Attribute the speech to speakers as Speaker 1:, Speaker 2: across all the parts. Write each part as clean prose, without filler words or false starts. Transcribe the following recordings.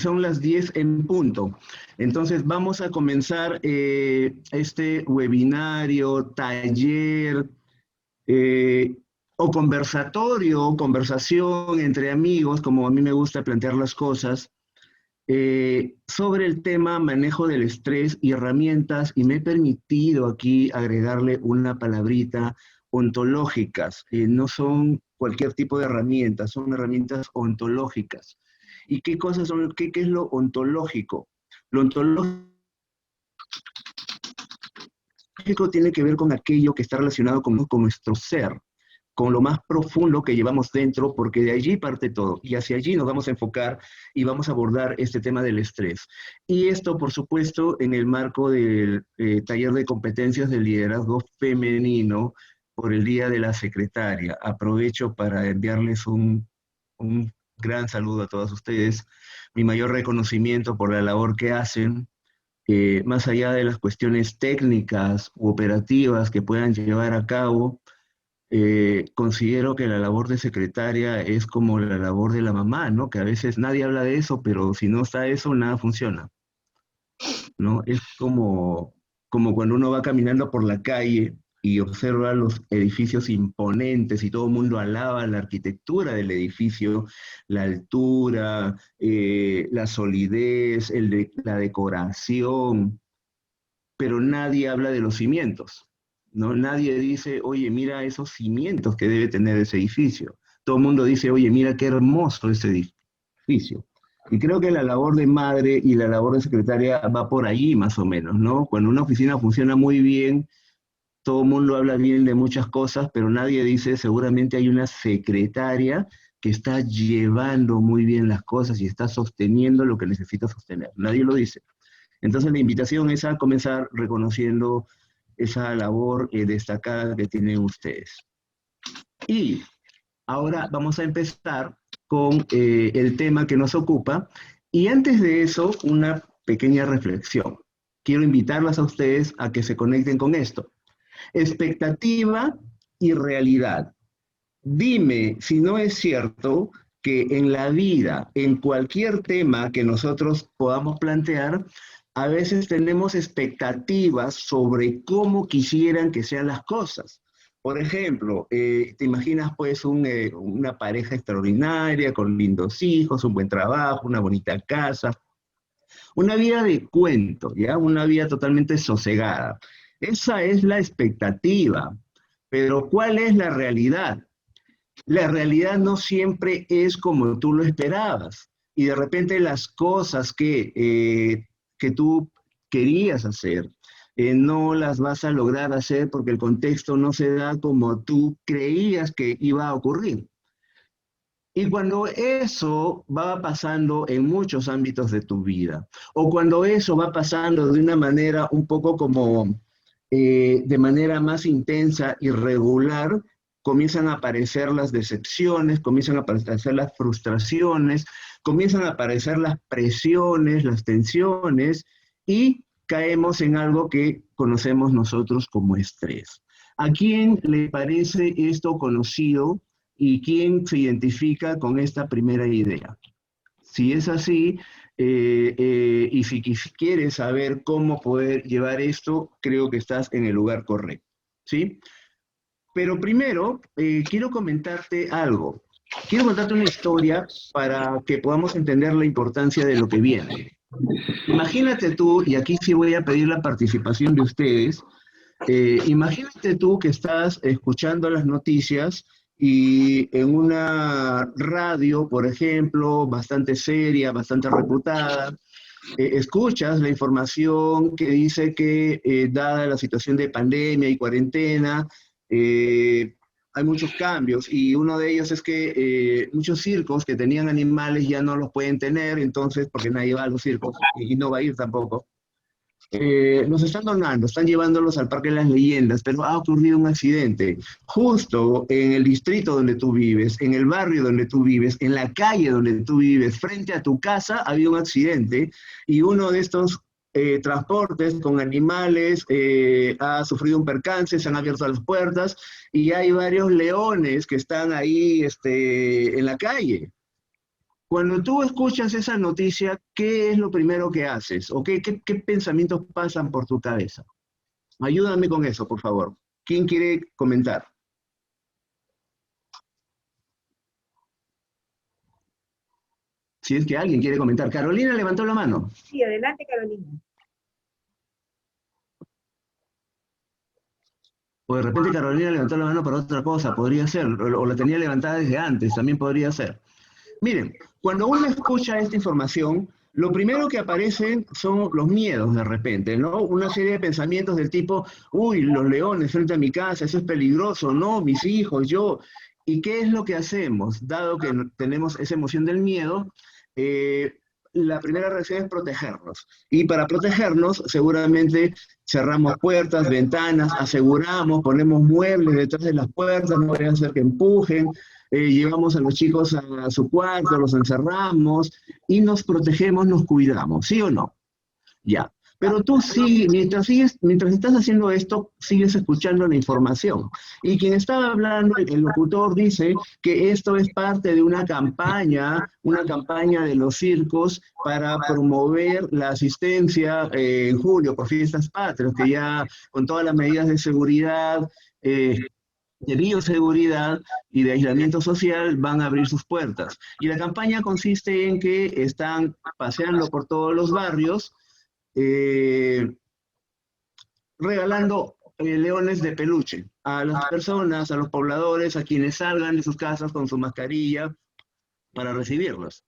Speaker 1: son las 10 en punto. Entonces vamos a comenzar este webinario, taller o conversatorio, conversación entre amigos, como a mí me gusta plantear las cosas, sobre el tema manejo del estrés y herramientas, y me he permitido aquí agregarle una palabrita: ontológicas. No son cualquier tipo de herramientas, son herramientas ontológicas. ¿Y qué cosas son, qué es lo ontológico? Lo ontológico tiene que ver con aquello que está relacionado con nuestro ser, con lo más profundo que llevamos dentro, porque de allí parte todo, y hacia allí nos vamos a enfocar y vamos a abordar este tema del estrés. Y esto, por supuesto, en el marco del taller de competencias del liderazgo femenino por el Día de la Secretaria. Aprovecho para enviarles un gran saludo a todas ustedes, mi mayor reconocimiento por la labor que hacen, más allá de las cuestiones técnicas u operativas que puedan llevar a cabo. Considero que la labor de secretaria es como la labor de la mamá, ¿no? Que a veces nadie habla de eso, pero si no está eso, nada funciona, ¿no? Es como cuando uno va caminando por la calle y observa los edificios imponentes y todo el mundo alaba la arquitectura del edificio, la altura, la solidez, la decoración, pero nadie habla de los cimientos, ¿no? Nadie dice, oye, mira esos cimientos que debe tener ese edificio. Todo el mundo dice, oye, mira qué hermoso ese edificio. Y creo que la labor de madre y la labor de secretaria va por allí más o menos, ¿no? Cuando una oficina funciona muy bien, todo el mundo habla bien de muchas cosas, pero nadie dice, seguramente hay una secretaria que está llevando muy bien las cosas y está sosteniendo lo que necesita sostener. Nadie lo dice. Entonces la invitación es a comenzar reconociendo esa labor destacada que tienen ustedes. Y ahora vamos a empezar con el tema que nos ocupa. Y antes de eso, una pequeña reflexión. Quiero invitarlas a ustedes a que se conecten con esto. Expectativa y realidad. Dime si no es cierto que en la vida, en cualquier tema que nosotros podamos plantear, a veces tenemos expectativas sobre cómo quisieran que sean las cosas. Por ejemplo, te imaginas pues una pareja extraordinaria, con lindos hijos, un buen trabajo, una bonita casa, una vida de cuento, ¿ya? Una vida totalmente sosegada. Esa es la expectativa. Pero ¿cuál es la realidad? La realidad no siempre es como tú lo esperabas. Y de repente las cosas que tú querías hacer, no las vas a lograr hacer porque el contexto no se da como tú creías que iba a ocurrir. Y cuando eso va pasando en muchos ámbitos de tu vida, o cuando eso va pasando de una manera un poco como de manera más intensa y regular, comienzan a aparecer las decepciones, comienzan a aparecer las frustraciones, comienzan a aparecer las presiones, las tensiones, y caemos en algo que conocemos nosotros como estrés. ¿A quién le parece esto conocido y quién se identifica con esta primera idea? Si es así, y si quieres saber cómo poder llevar esto, creo que estás en el lugar correcto, ¿sí? Pero primero, quiero comentarte algo. Quiero contarte una historia para que podamos entender la importancia de lo que viene. Imagínate tú, y aquí sí voy a pedir la participación de ustedes, imagínate tú que estás escuchando las noticias y en una radio, por ejemplo, bastante seria, bastante reputada, escuchas la información que dice que, dada la situación de pandemia y cuarentena, hay muchos cambios, y uno de ellos es que muchos circos que tenían animales ya no los pueden tener, entonces, porque nadie va a los circos y no va a ir tampoco. Los están donando, están llevándolos al Parque de las Leyendas, pero ha ocurrido un accidente. Justo en el distrito donde tú vives, en el barrio donde tú vives, en la calle donde tú vives, frente a tu casa, ha habido un accidente, y uno de estos transportes con animales ha sufrido un percance, se han abierto las puertas y hay varios leones que están ahí en la calle. Cuando tú escuchas esa noticia, ¿qué es lo primero que haces? ¿O qué pensamientos pasan por tu cabeza? Ayúdame con eso, por favor. ¿Quién quiere comentar? Si es que alguien quiere comentar. Carolina levantó la mano.
Speaker 2: Sí, adelante, Carolina.
Speaker 1: O de repente Carolina levantó la mano para otra cosa, podría ser. O la tenía levantada desde antes, también podría ser. Miren, cuando uno escucha esta información, lo primero que aparecen son los miedos de repente, ¿no? Una serie de pensamientos del tipo, uy, los leones frente a mi casa, eso es peligroso, no, mis hijos, yo. ¿Y qué es lo que hacemos? Dado que tenemos esa emoción del miedo, eh, la primera reacción es protegernos. Y para protegernos, seguramente cerramos puertas, ventanas, aseguramos, ponemos muebles detrás de las puertas, no vayan a hacer que empujen, llevamos a los chicos a su cuarto, los encerramos y nos protegemos, nos cuidamos, ¿sí o no? Ya. Pero tú sí, mientras estás haciendo esto, sigues escuchando la información. Y quien estaba hablando, el locutor dice que esto es parte de una campaña de los circos para promover la asistencia en julio por fiestas patrias, que ya con todas las medidas de seguridad, de bioseguridad y de aislamiento social van a abrir sus puertas. Y la campaña consiste en que están paseando por todos los barrios, eh, regalando leones de peluche a las personas, a los pobladores, a quienes salgan de sus casas con su mascarilla para recibirlos.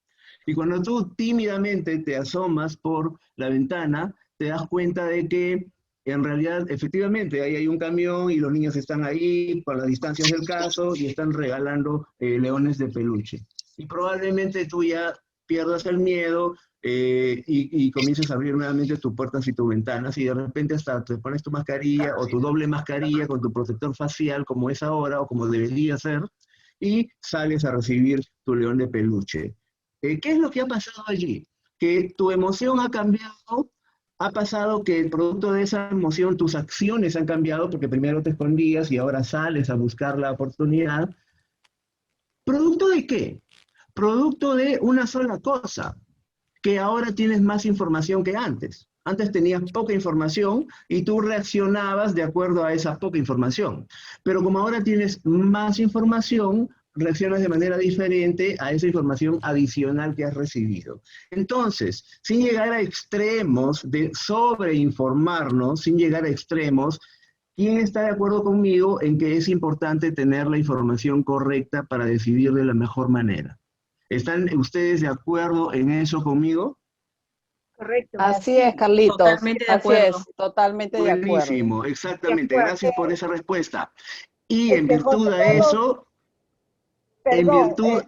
Speaker 1: Y cuando tú tímidamente te asomas por la ventana, te das cuenta de que en realidad, efectivamente, ahí hay un camión y los niños están ahí por las distancias del caso y están regalando leones de peluche. Y probablemente tú ya pierdas el miedo y comiences a abrir nuevamente tus puertas y tus ventanas y de repente hasta te pones tu mascarilla o tu doble mascarilla con tu protector facial como es ahora o como debería ser y sales a recibir tu león de peluche. ¿Qué es lo que ha pasado allí? Que tu emoción ha cambiado, ha pasado que el producto de esa emoción, tus acciones han cambiado porque primero te escondías y ahora sales a buscar la oportunidad. ¿Producto de qué? Producto de una sola cosa, que ahora tienes más información que antes. Antes tenías poca información y tú reaccionabas de acuerdo a esa poca información. Pero como ahora tienes más información, reaccionas de manera diferente a esa información adicional que has recibido. Entonces, sin llegar a extremos de sobreinformarnos, sin llegar a extremos, ¿quién está de acuerdo conmigo en que es importante tener la información correcta para decidir de la mejor manera? ¿Están ustedes de acuerdo en eso conmigo?
Speaker 2: Correcto.
Speaker 3: Así es, Carlitos.
Speaker 4: Totalmente de
Speaker 3: Así
Speaker 4: acuerdo.
Speaker 3: es, totalmente de acuerdo.
Speaker 1: Buenísimo,
Speaker 2: De
Speaker 1: exactamente.
Speaker 2: acuerdo.
Speaker 1: Gracias por esa respuesta. Y en virtud
Speaker 2: José
Speaker 1: de
Speaker 2: Carlos,
Speaker 1: eso, en
Speaker 2: perdón,
Speaker 1: virtud,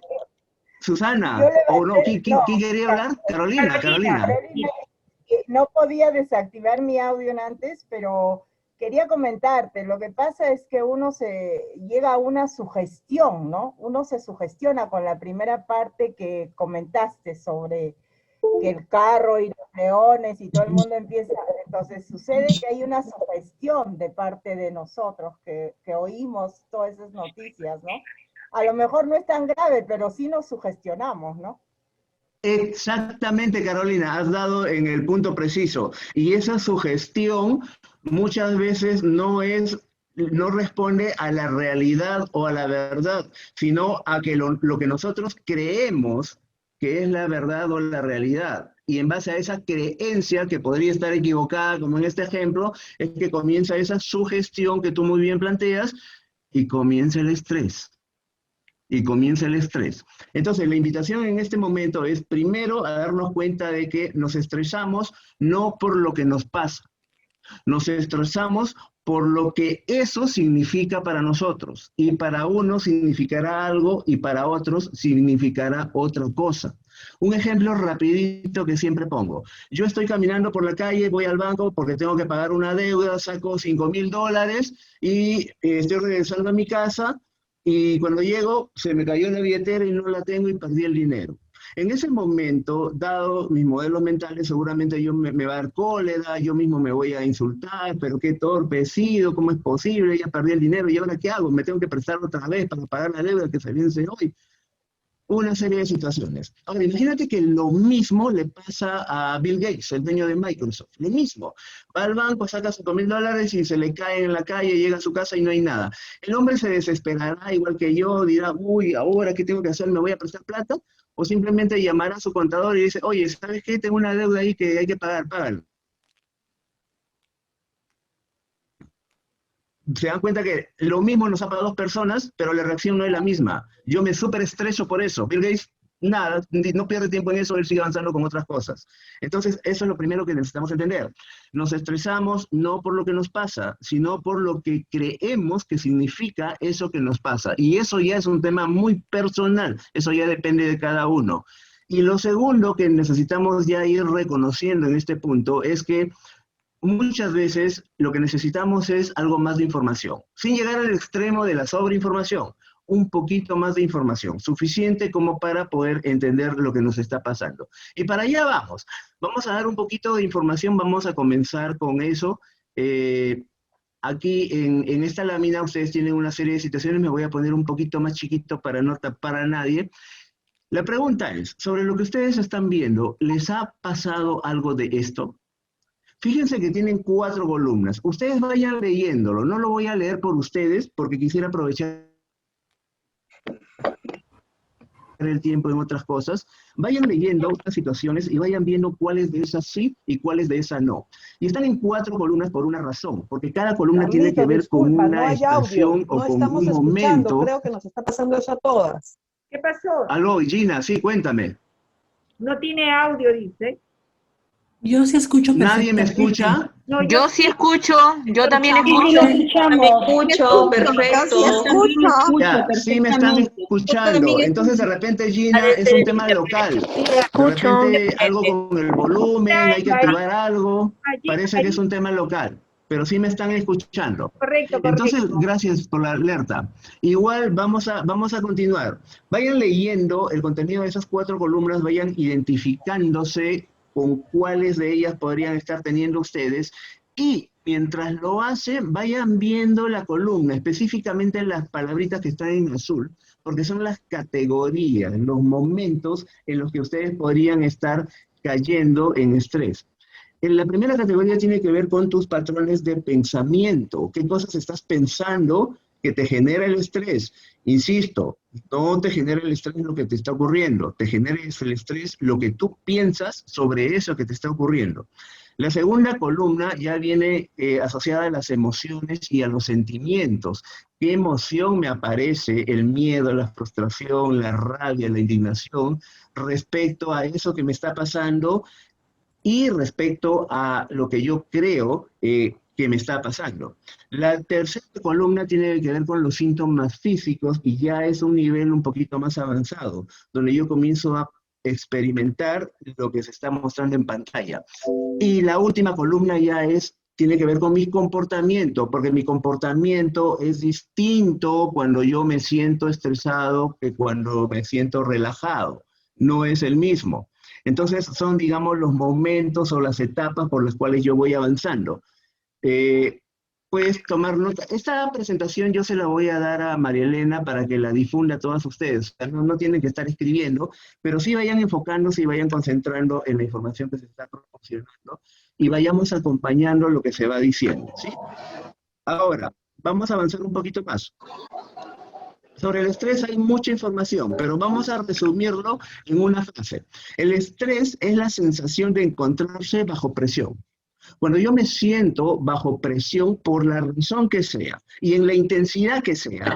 Speaker 1: Susana,
Speaker 2: yo
Speaker 1: o no,
Speaker 2: levanté,
Speaker 1: ¿quién quería hablar? Carolina.
Speaker 2: Carolina, no podía desactivar mi audio antes, pero quería comentarte, lo que pasa es que uno se llega a una sugestión, ¿no? Uno se sugestiona con la primera parte que comentaste sobre que el carro y los leones y todo el mundo empieza, entonces sucede que hay una sugestión de parte de nosotros que oímos todas esas noticias, ¿no? A lo mejor no es tan grave, pero sí nos sugestionamos, ¿no?
Speaker 1: Exactamente, Carolina, has dado en el punto preciso. Y esa sugestión muchas veces no responde a la realidad o a la verdad, sino a que lo que nosotros creemos que es la verdad o la realidad. Y en base a esa creencia, que podría estar equivocada, como en este ejemplo, es que comienza esa sugestión que tú muy bien planteas y comienza el estrés. Y comienza el estrés. Entonces, la invitación en este momento es primero a darnos cuenta de que nos estresamos no por lo que nos pasa, nos estresamos por lo que eso significa para nosotros. Y para unos significará algo y para otros significará otra cosa. Un ejemplo rapidito que siempre pongo. Yo estoy caminando por la calle, voy al banco porque tengo que pagar una deuda, saco $5,000 y estoy regresando a mi casa y cuando llego se me cayó la billetera y no la tengo y perdí el dinero. En ese momento, dado mis modelos mentales, seguramente me va a dar cólera, yo mismo me voy a insultar, pero qué torpe he sido, ¿cómo es posible? Ya perdí el dinero, ¿y ahora qué hago? Me tengo que prestar otra vez para pagar la deuda que se vence hoy. una serie de situaciones. Ahora, imagínate que lo mismo le pasa a Bill Gates, el dueño de Microsoft. Lo mismo. Va al banco, saca $5,000 y se le cae en la calle, llega a su casa y no hay nada. El hombre se desesperará igual que yo, dirá, uy, ahora qué tengo que hacer, me voy a prestar plata, o simplemente llamará a su contador y dice, oye, ¿sabes qué? Tengo una deuda ahí que hay que pagar, págalo. Se dan cuenta que lo mismo nos ha pasado a dos personas, pero la reacción no es la misma. Yo me súper estreso por eso. Bill Gates, nada, no pierde tiempo en eso, él sigue avanzando con otras cosas. Entonces, eso es lo primero que necesitamos entender. Nos estresamos no por lo que nos pasa, sino por lo que creemos que significa eso que nos pasa. Y eso ya es un tema muy personal, eso ya depende de cada uno. Y lo segundo que necesitamos ya ir reconociendo en este punto es que muchas veces lo que necesitamos es algo más de información, sin llegar al extremo de la sobreinformación, un poquito más de información, suficiente como para poder entender lo que nos está pasando. Y para allá vamos. Vamos a dar un poquito de información, vamos a comenzar con eso. Aquí en esta lámina ustedes tienen una serie de situaciones, me voy a poner un poquito más chiquito para no tapar a nadie. La pregunta es, sobre lo que ustedes están viendo, ¿les ha pasado algo de esto? Fíjense que tienen 4 columnas. Ustedes vayan leyéndolo. No lo voy a leer por ustedes porque quisiera aprovechar el tiempo en otras cosas. Vayan leyendo otras situaciones y vayan viendo cuáles de esas sí y cuáles de esas no. Y están en 4 columnas por una razón, porque cada columna tiene que ver con
Speaker 3: disculpa,
Speaker 1: una
Speaker 3: no hay audio,
Speaker 1: estación o
Speaker 3: no
Speaker 1: con
Speaker 3: estamos
Speaker 1: un
Speaker 3: escuchando,
Speaker 1: momento.
Speaker 3: creo que nos está pasando eso a todas.
Speaker 4: ¿Qué pasó?
Speaker 1: Aló, Gina, sí, cuéntame.
Speaker 4: No tiene audio, dice.
Speaker 5: Yo sí escucho
Speaker 1: ¿Nadie me
Speaker 5: perfectamente.
Speaker 1: escucha?
Speaker 4: No,
Speaker 6: Yo sí escucho, yo también
Speaker 7: Sí,
Speaker 6: escucho.
Speaker 7: lo escuchamos.
Speaker 6: Escucho, perfecto.
Speaker 1: Ya, sí me están escuchando. Entonces de repente, Gina, es un tema local.
Speaker 6: Sí,
Speaker 1: De
Speaker 6: escucho.
Speaker 1: repente algo con el volumen, hay que activar algo.
Speaker 4: allí,
Speaker 1: Parece que es un tema local, pero sí me están escuchando.
Speaker 4: correcto, correcto.
Speaker 1: Entonces, gracias por la alerta. Igual vamos a continuar. Vayan leyendo el contenido de esas 4 columnas, vayan identificándose con cuáles de ellas podrían estar teniendo ustedes y mientras lo hacen, vayan viendo la columna, específicamente las palabritas que están en azul, porque son las categorías, los momentos en los que ustedes podrían estar cayendo en estrés. En la primera categoría tiene que ver con tus patrones de pensamiento. ¿Qué cosas estás pensando que te genera el estrés? Insisto, no te genera el estrés lo que te está ocurriendo, te genera el estrés lo que tú piensas sobre eso que te está ocurriendo. La segunda columna ya viene asociada a las emociones y a los sentimientos. ¿Qué emoción me aparece? El miedo, la frustración, la rabia, la indignación respecto a eso que me está pasando y respecto a lo que yo creo que me está pasando. La tercera columna tiene que ver con los síntomas físicos y ya es un nivel un poquito más avanzado, donde yo comienzo a experimentar lo que se está mostrando en pantalla. Y la última columna ya tiene que ver con mi comportamiento, porque mi comportamiento es distinto cuando yo me siento estresado que cuando me siento relajado. No es el mismo. Entonces son, digamos, los momentos o las etapas por las cuales yo voy avanzando. Puedes tomar nota. Esta presentación yo se la voy a dar a María Elena para que la difunda a todas ustedes. O sea, no tienen que estar escribiendo, pero sí vayan enfocándose y vayan concentrando en la información que se está proporcionando y vayamos acompañando lo que se va diciendo, ¿sí? Ahora, vamos a avanzar un poquito más. Sobre el estrés hay mucha información, pero vamos a resumirlo en una frase. El estrés es la sensación de encontrarse bajo presión. Cuando yo me siento bajo presión por la razón que sea y en la intensidad que sea,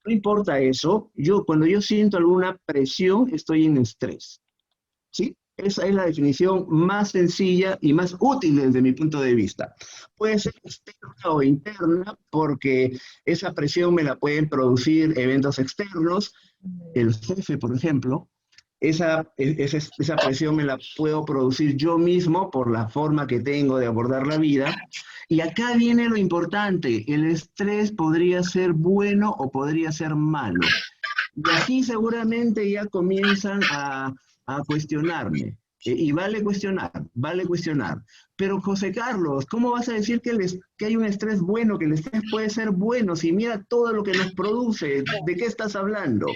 Speaker 1: no importa eso, cuando yo siento alguna presión estoy en estrés, ¿sí? Esa es la definición más sencilla y más útil desde mi punto de vista. Puede ser externa o interna porque esa presión me la pueden producir eventos externos, el jefe, por ejemplo. Esa presión me la puedo producir yo mismo por la forma que tengo de abordar la vida. Y acá viene lo importante, el estrés podría ser bueno o podría ser malo. Y así seguramente ya comienzan a cuestionarme. Y vale cuestionar. Pero José Carlos, ¿cómo vas a decir que hay un estrés bueno, que el estrés puede ser bueno si mira todo lo que nos produce? ¿De qué estás hablando?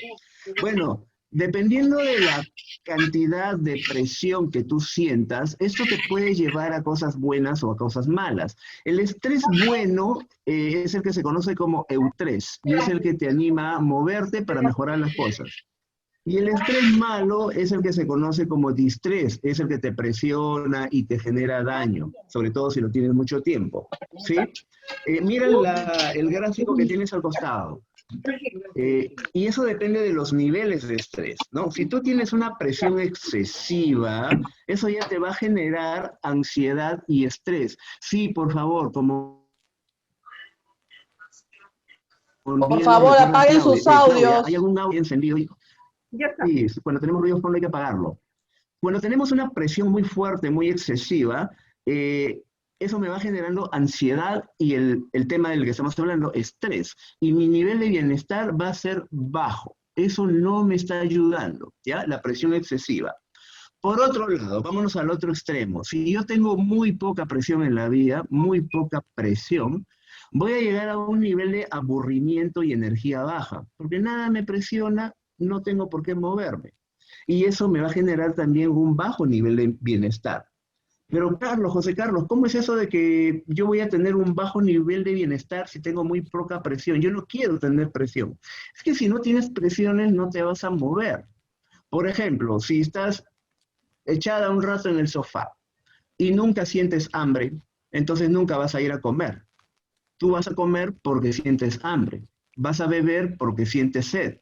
Speaker 1: Bueno, Dependiendo de la cantidad de presión que tú sientas, esto te puede llevar a cosas buenas o a cosas malas. El estrés bueno es el que se conoce como eustrés, y es el que te anima a moverte para mejorar las cosas. Y el estrés malo es el que se conoce como distrés, es el que te presiona y te genera daño, sobre todo si lo tienes mucho tiempo, ¿sí? Mira el gráfico que tienes al costado. Y eso depende de los niveles de estrés, ¿no? Si tú tienes una presión excesiva, eso ya te va a generar ansiedad y estrés. Sí, por favor, como...
Speaker 3: Por favor, apaguen sus audios.
Speaker 1: ¿Hay algún audio encendido?
Speaker 4: Ya está.
Speaker 1: Sí, cuando tenemos ruido de fondo hay que apagarlo. Cuando tenemos una presión muy fuerte, muy excesiva, eso me va generando ansiedad y el tema del que estamos hablando, estrés. Y mi nivel de bienestar va a ser bajo. Eso no me está ayudando, ¿ya? La presión excesiva. Por otro lado, vámonos al otro extremo. Si yo tengo muy poca presión en la vida, muy poca presión, voy a llegar a un nivel de aburrimiento y energía baja, porque nada me presiona, no tengo por qué moverme. Y eso me va a generar también un bajo nivel de bienestar. Pero Carlos, José Carlos, ¿cómo es eso de que yo voy a tener un bajo nivel de bienestar si tengo muy poca presión? Yo no quiero tener presión. Es que si no tienes presiones no te vas a mover. Por ejemplo, si estás echada un rato en el sofá y nunca sientes hambre, entonces nunca vas a ir a comer. Tú vas a comer porque sientes hambre. Vas a beber porque sientes sed.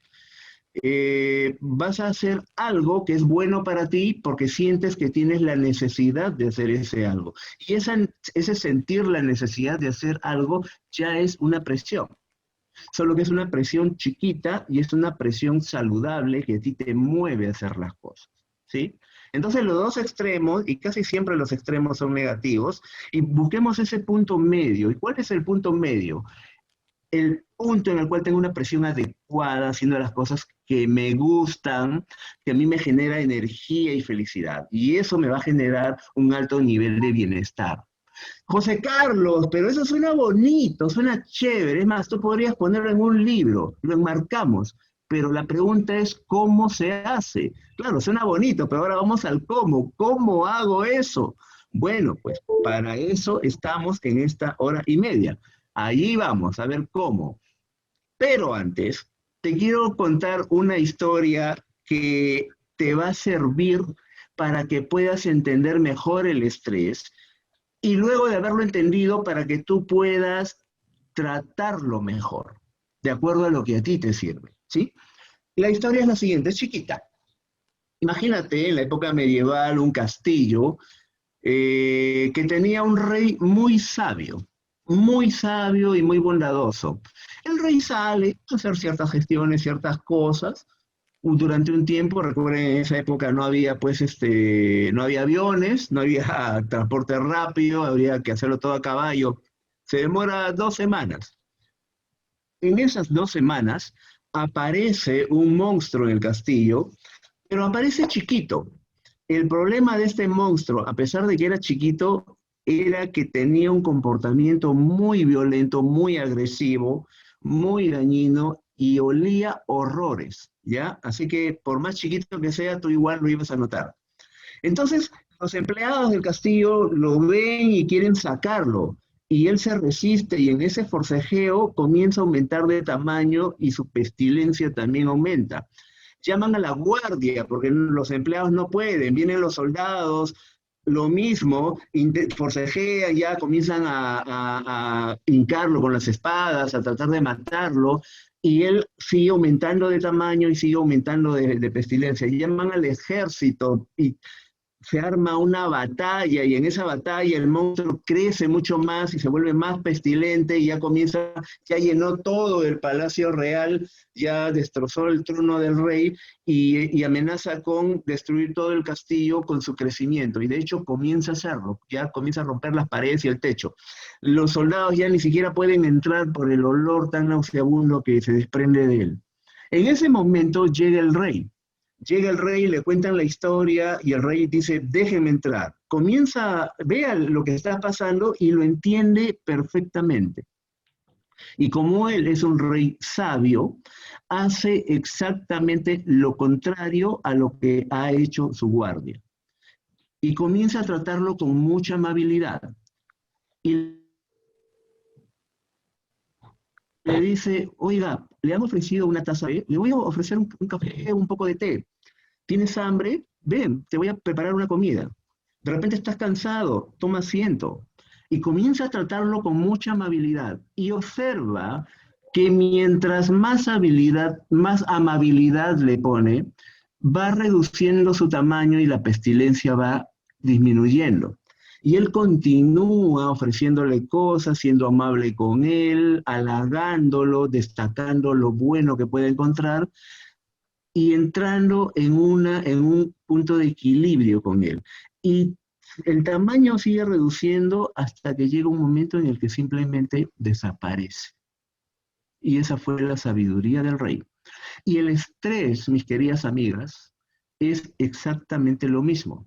Speaker 1: Vas a hacer algo que es bueno para ti porque sientes que tienes la necesidad de hacer ese algo. Y ese sentir la necesidad de hacer algo ya es una presión. Solo que es una presión chiquita y es una presión saludable que a ti te mueve a hacer las cosas, ¿sí? Entonces los dos extremos, y casi siempre los extremos son negativos, y busquemos ese punto medio. ¿Y cuál es el punto medio? El punto en el cual tengo una presión adecuada, haciendo las cosas que me gustan, que a mí me genera energía y felicidad. Y eso me va a generar un alto nivel de bienestar. José Carlos, pero eso suena bonito, suena chévere. Es más, tú podrías ponerlo en un libro, lo enmarcamos. Pero la pregunta es, ¿cómo se hace? Claro, suena bonito, pero ahora vamos al cómo. ¿Cómo hago eso? Bueno, pues para eso estamos en esta hora y media. Ahí vamos a ver cómo. Pero antes, te quiero contar una historia que te va a servir para que puedas entender mejor el estrés y luego de haberlo entendido para que tú puedas tratarlo mejor, de acuerdo a lo que a ti te sirve, ¿sí? La historia es la siguiente, es chiquita. Imagínate en la época medieval un castillo que tenía un rey muy sabio y muy bondadoso. El rey sale a hacer ciertas gestiones, ciertas cosas. Durante un tiempo, recuerden, en esa época no había, pues, no había aviones, no había transporte rápido, habría que hacerlo todo a caballo. Se demora 2 semanas. En esas 2 semanas aparece un monstruo en el castillo, pero aparece chiquito. El problema de este monstruo, a pesar de que era chiquito, era que tenía un comportamiento muy violento, muy agresivo, muy dañino y olía horrores, ¿ya? Así que por más chiquito que sea, tú igual lo ibas a notar. Entonces, los empleados del castillo lo ven y quieren sacarlo, y él se resiste y en ese forcejeo comienza a aumentar de tamaño y su pestilencia también aumenta. Llaman a la guardia porque los empleados no pueden, vienen los soldados, lo mismo, forcejean, ya comienzan a hincarlo con las espadas, a tratar de matarlo, y él sigue aumentando de tamaño y sigue aumentando de pestilencia. Llaman al ejército y se arma una batalla, y en esa batalla el monstruo crece mucho más y se vuelve más pestilente y ya llenó todo el palacio real, ya destrozó el trono del rey y amenaza con destruir todo el castillo con su crecimiento. Y de hecho comienza a hacerlo, ya comienza a romper las paredes y el techo. Los soldados ya ni siquiera pueden entrar por el olor tan nauseabundo que se desprende de él. En ese momento llega el rey. Llega el rey, le cuentan la historia y el rey dice, déjeme entrar. Vea lo que está pasando y lo entiende perfectamente. Y como él es un rey sabio, hace exactamente lo contrario a lo que ha hecho su guardia. Y comienza a tratarlo con mucha amabilidad. Y le dice, oiga, le han ofrecido una taza de té, le voy a ofrecer un café, un poco de té. ¿Tienes hambre? Ven, te voy a preparar una comida. De repente estás cansado, toma asiento. Y comienza a tratarlo con mucha amabilidad. Y observa que mientras más habilidad, más amabilidad le pone, va reduciendo su tamaño y la pestilencia va disminuyendo. Y él continúa ofreciéndole cosas, siendo amable con él, halagándolo, destacando lo bueno que puede encontrar y entrando en un punto de equilibrio con él. Y el tamaño sigue reduciendo hasta que llega un momento en el que simplemente desaparece. Y esa fue la sabiduría del rey. Y el estrés, mis queridas amigas, es exactamente lo mismo.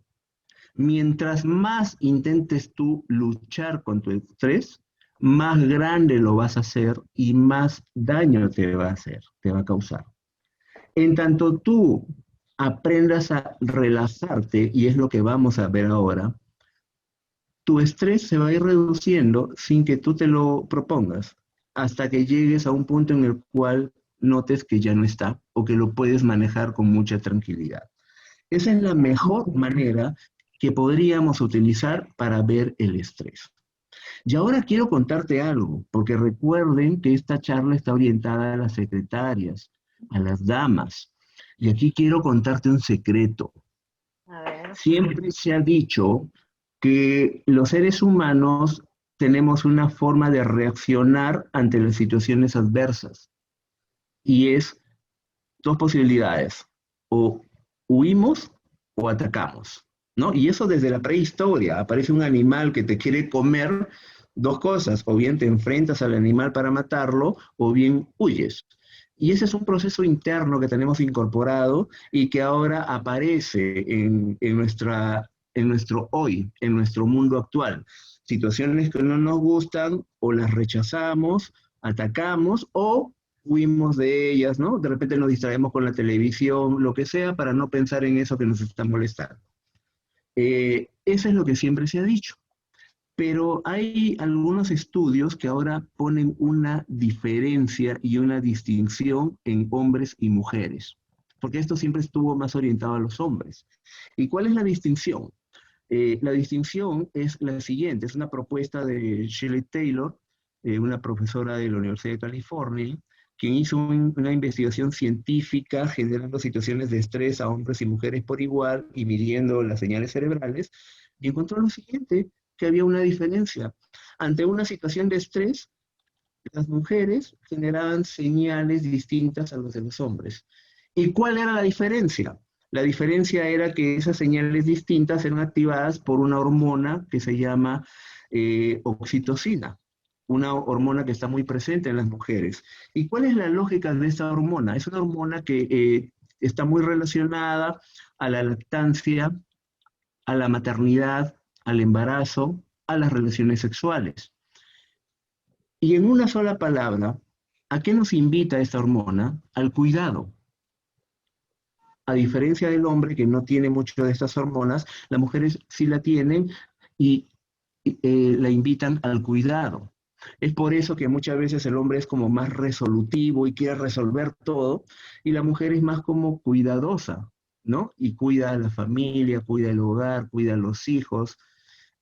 Speaker 1: Mientras más intentes tú luchar con tu estrés, más grande lo vas a hacer y más daño te va a hacer, te va a causar. En tanto tú aprendas a relajarte, y es lo que vamos a ver ahora, tu estrés se va a ir reduciendo sin que tú te lo propongas, hasta que llegues a un punto en el cual notes que ya no está o que lo puedes manejar con mucha tranquilidad. Esa es la mejor manera que podríamos utilizar para ver el estrés. Y ahora quiero contarte algo, porque recuerden que esta charla está orientada a las secretarias, a las damas. Y aquí quiero contarte un secreto. Siempre se ha dicho que los seres humanos tenemos una forma de reaccionar ante las situaciones adversas. Y es dos posibilidades. O huimos o atacamos, ¿no? Y eso desde la prehistoria. Aparece un animal que te quiere comer, dos cosas. O bien te enfrentas al animal para matarlo, o bien huyes. Y ese es un proceso interno que tenemos incorporado y que ahora aparece en nuestro hoy, en nuestro mundo actual. Situaciones que no nos gustan o las rechazamos, atacamos o huimos de ellas, ¿no? De repente nos distraemos con la televisión, lo que sea, para no pensar en eso que nos está molestando. Eso es lo que siempre se ha dicho. Pero hay algunos estudios que ahora ponen una diferencia y una distinción en hombres y mujeres, porque esto siempre estuvo más orientado a los hombres. ¿Y cuál es la distinción? La distinción es la siguiente, es una propuesta de Shelley Taylor, una profesora de la Universidad de California, quien hizo una investigación científica generando situaciones de estrés a hombres y mujeres por igual y midiendo las señales cerebrales, y encontró lo siguiente, que había una diferencia. Ante una situación de estrés, las mujeres generaban señales distintas a los de los hombres. ¿Y cuál era la diferencia? La diferencia era que esas señales distintas eran activadas por una hormona que se llama oxitocina, una hormona que está muy presente en las mujeres. ¿Y cuál es la lógica de esta hormona? Es una hormona que está muy relacionada a la lactancia, a la maternidad, al embarazo, a las relaciones sexuales. Y en una sola palabra, ¿a qué nos invita esta hormona? Al cuidado. A diferencia del hombre que no tiene mucho de estas hormonas, las mujeres sí la tienen y la invitan al cuidado. Es por eso que muchas veces el hombre es como más resolutivo y quiere resolver todo, y la mujer es más como cuidadosa, ¿no? Y cuida a la familia, cuida el hogar, cuida a los hijos,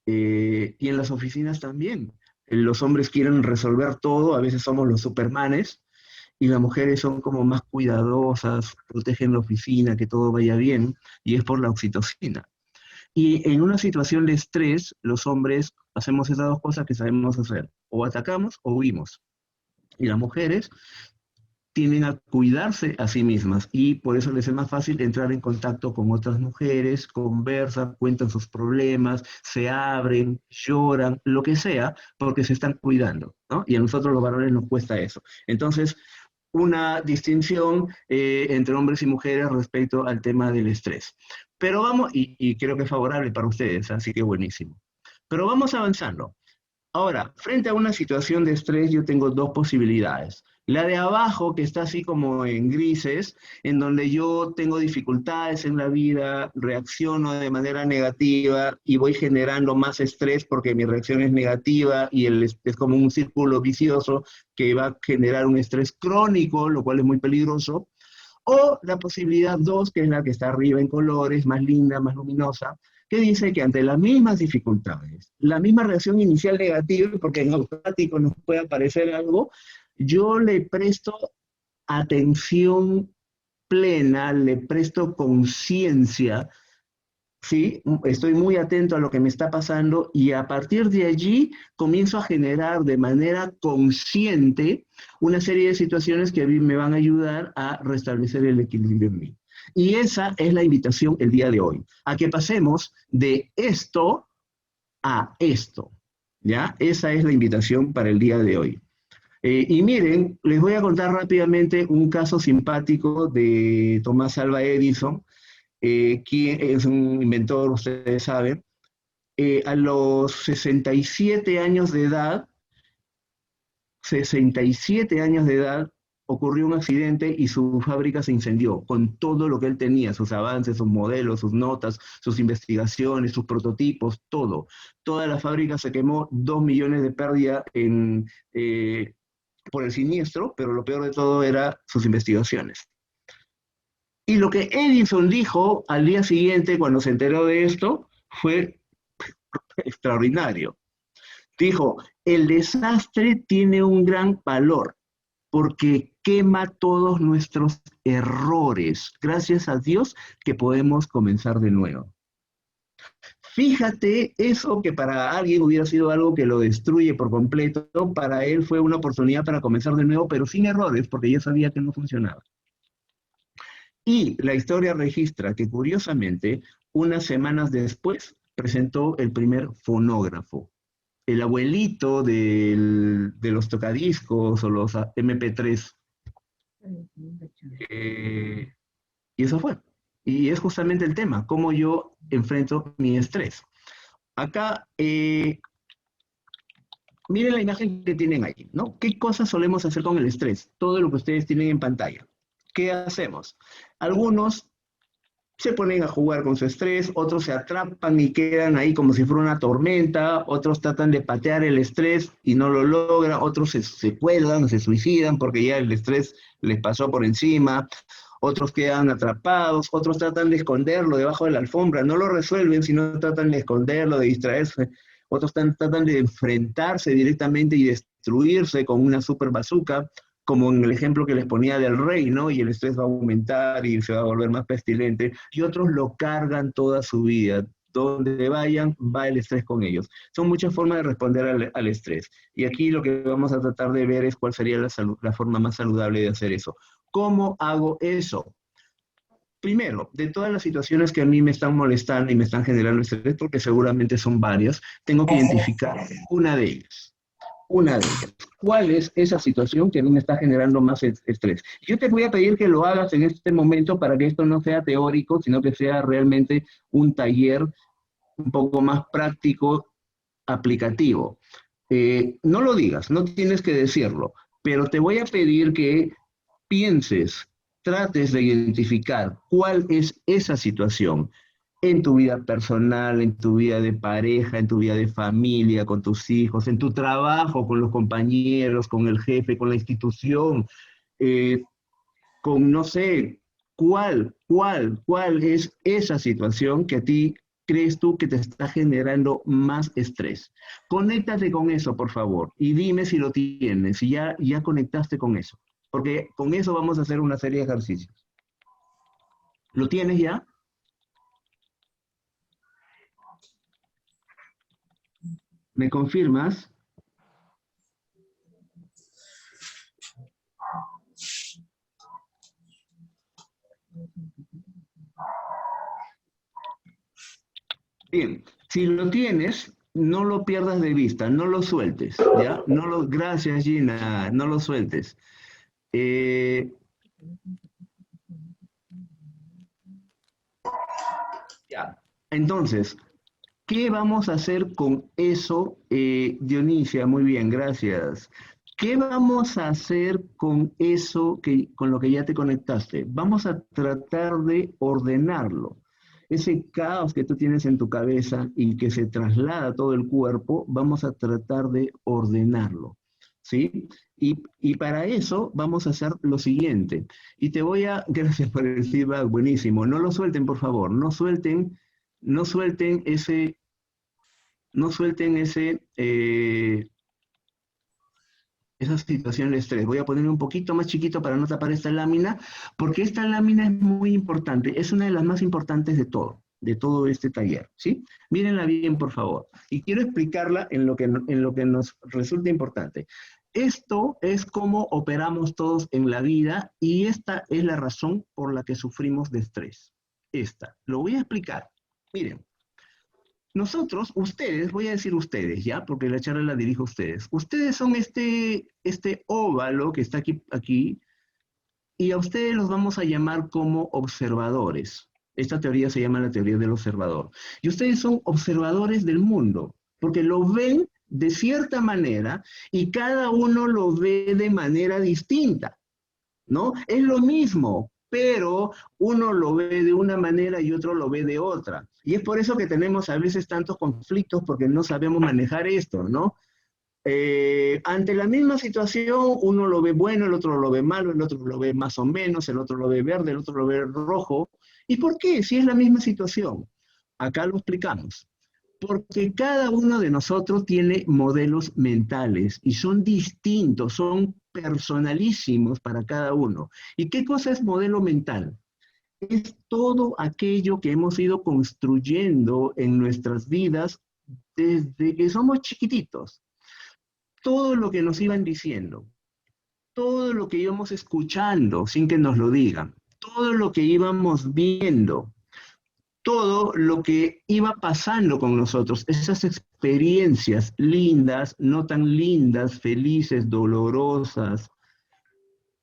Speaker 1: y en las oficinas también. Los hombres quieren resolver todo, a veces somos los supermanes, y las mujeres son como más cuidadosas, protegen la oficina, que todo vaya bien, y es por la oxitocina. Y en una situación de estrés, los hombres hacemos esas dos cosas que sabemos hacer, o atacamos o huimos. Y las mujeres tienden a cuidarse a sí mismas y por eso les es más fácil entrar en contacto con otras mujeres, conversan, cuentan sus problemas, se abren, lloran, lo que sea, porque se están cuidando, ¿no? Y a nosotros los varones nos cuesta eso. Entonces, una distinción entre hombres y mujeres respecto al tema del estrés. Pero vamos, y creo que es favorable para ustedes, así que buenísimo. Pero vamos avanzando. Ahora, frente a una situación de estrés, yo tengo dos posibilidades. La de abajo, que está así como en grises, en donde yo tengo dificultades en la vida, reacciono de manera negativa y voy generando más estrés porque mi reacción es negativa y es como un círculo vicioso que va a generar un estrés crónico, lo cual es muy peligroso. O la posibilidad 2, que es la que está arriba en colores, más linda, más luminosa, que dice que ante las mismas dificultades, la misma reacción inicial negativa, porque en automático nos puede aparecer algo, yo le presto atención plena, le presto conciencia, ¿sí? Estoy muy atento a lo que me está pasando y a partir de allí comienzo a generar de manera consciente una serie de situaciones que a mí me van a ayudar a restablecer el equilibrio en mí. Y esa es la invitación el día de hoy, a que pasemos de esto a esto, ¿ya? Esa es la invitación para el día de hoy. Y miren, les voy a contar rápidamente un caso simpático de Tomás Alva Edison, quien es un inventor, ustedes saben. A los 67 años de edad, 67 años de edad, ocurrió un accidente y su fábrica se incendió con todo lo que él tenía, sus avances, sus modelos, sus notas, sus investigaciones, sus prototipos, todo. Toda la fábrica se quemó, 2 millones de pérdida por el siniestro, pero lo peor de todo era sus investigaciones. Y lo que Edison dijo al día siguiente, cuando se enteró de esto, fue extraordinario. Dijo, el desastre tiene un gran valor porque quema todos nuestros errores. Gracias a Dios que podemos comenzar de nuevo. Fíjate, eso que para alguien hubiera sido algo que lo destruye por completo, para él fue una oportunidad para comenzar de nuevo, pero sin errores, porque ya sabía que no funcionaba. Y la historia registra que, curiosamente, unas semanas después presentó el primer fonógrafo. El abuelito de los tocadiscos o los MP3. Y eso fue. Y es justamente el tema, cómo yo enfrento mi estrés. Acá, miren la imagen que tienen ahí, ¿no? ¿Qué cosas solemos hacer con el estrés? Todo lo que ustedes tienen en pantalla. ¿Qué hacemos? Algunos se ponen a jugar con su estrés, otros se atrapan y quedan ahí como si fuera una tormenta, otros tratan de patear el estrés y no lo logran, otros se cuelgan, se suicidan porque ya el estrés les pasó por encima, otros quedan atrapados, otros tratan de esconderlo debajo de la alfombra, no lo resuelven, sino tratan de esconderlo, de distraerse, otros tratan de enfrentarse directamente y destruirse con una super bazooka, como en el ejemplo que les ponía del rey, ¿no? Y el estrés va a aumentar y se va a volver más pestilente, y otros lo cargan toda su vida. Donde vayan, va el estrés con ellos. Son muchas formas de responder al estrés. Y aquí lo que vamos a tratar de ver es cuál sería la forma más saludable de hacer eso. ¿Cómo hago eso? Primero, de todas las situaciones que a mí me están molestando y me están generando estrés, porque seguramente son varias, tengo que identificar una de ellas. Una de ellas. ¿Cuál es esa situación que a mí me está generando más estrés? Yo te voy a pedir que lo hagas en este momento para que esto no sea teórico, sino que sea realmente un taller un poco más práctico, aplicativo. No lo digas, no tienes que decirlo, pero te voy a pedir que pienses, trates de identificar cuál es esa situación en tu vida personal, en tu vida de pareja, en tu vida de familia, con tus hijos, en tu trabajo, con los compañeros, con el jefe, con la institución, eh, con no sé, cuál es esa situación que a ti crees tú que te está generando más estrés. Conéctate con eso, por favor, y dime si lo tienes, si ya conectaste con eso, porque con eso vamos a hacer una serie de ejercicios. ¿Lo tienes ya? ¿Me confirmas? Bien, si lo tienes, no lo pierdas de vista, no lo sueltes, ¿ya? Gracias, Gina, no lo sueltes. Ya, entonces, ¿Qué vamos a hacer con eso, Dionisia? Muy bien, gracias. ¿Qué vamos a hacer con eso, con lo que ya te conectaste? Vamos a tratar de ordenarlo. Ese caos que tú tienes en tu cabeza y que se traslada a todo el cuerpo, vamos a tratar de ordenarlo, ¿sí? Y para eso vamos a hacer lo siguiente. Y te voy a, gracias por el feedback, buenísimo. No lo suelten, por favor. No suelten ese, esa situación de estrés. Voy a poner un poquito más chiquito para no tapar esta lámina, porque esta lámina es muy importante, es una de las más importantes de todo este taller, ¿sí? Mírenla bien, por favor. Y quiero explicarla en lo que nos resulta importante. Esto es cómo operamos todos en la vida y esta es la razón por la que sufrimos de estrés. Lo voy a explicar. Miren. Nosotros, ustedes, voy a decir ustedes, ¿ya? Porque la charla la dirijo a ustedes. Ustedes son este óvalo que está aquí, y a ustedes los vamos a llamar como observadores. Esta teoría se llama la teoría del observador. Y ustedes son observadores del mundo, porque lo ven de cierta manera y cada uno lo ve de manera distinta, ¿no? Es lo mismo, pero uno lo ve de una manera y otro lo ve de otra. Y es por eso que tenemos a veces tantos conflictos, porque no sabemos manejar esto, ¿no? Ante la misma situación, uno lo ve bueno, el otro lo ve malo, el otro lo ve más o menos, el otro lo ve verde, el otro lo ve rojo. ¿Y por qué? Si es la misma situación. Acá lo explicamos. Porque cada uno de nosotros tiene modelos mentales y son distintos, son personalísimos para cada uno. ¿Y qué cosa es modelo mental? Es todo aquello que hemos ido construyendo en nuestras vidas desde que somos chiquititos. Todo lo que nos iban diciendo, todo lo que íbamos escuchando sin que nos lo digan, todo lo que íbamos viendo, todo lo que iba pasando con nosotros, esas experiencias lindas, no tan lindas, felices, dolorosas,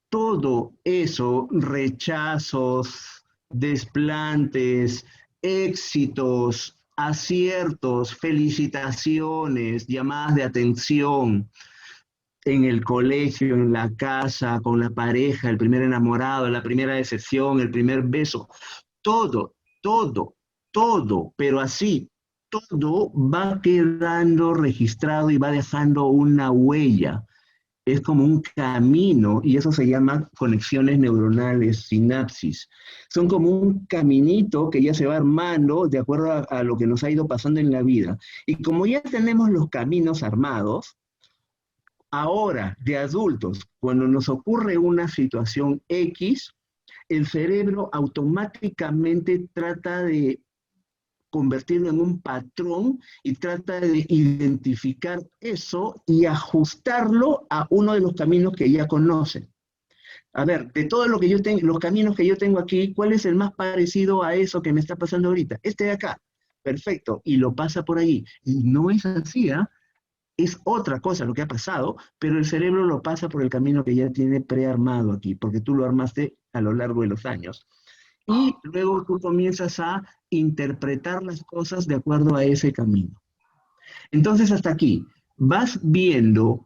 Speaker 1: todo eso, rechazos, desplantes, éxitos, aciertos, felicitaciones, llamadas de atención en el colegio, en la casa, con la pareja, el primer enamorado, la primera decepción, el primer beso, todo, pero así, todo va quedando registrado y va dejando una huella. Es como un camino, y eso se llama conexiones neuronales, sinapsis. Son como un caminito que ya se va armando de acuerdo a lo que nos ha ido pasando en la vida. Y como ya tenemos los caminos armados, ahora, de adultos, cuando nos ocurre una situación X, el cerebro automáticamente trata de convertirlo en un patrón y trata de identificar eso y ajustarlo a uno de los caminos que ya conoce. A ver, de todo lo que yo tengo, los caminos que yo tengo aquí, ¿cuál es el más parecido a eso que me está pasando ahorita? Este de acá. Perfecto. Y lo pasa por ahí. Y no es así, ¿ah? Es otra cosa lo que ha pasado, pero el cerebro lo pasa por el camino que ya tiene prearmado aquí, porque tú lo armaste a lo largo de los años. Y luego tú comienzas a interpretar las cosas de acuerdo a ese camino. Entonces, hasta aquí, vas viendo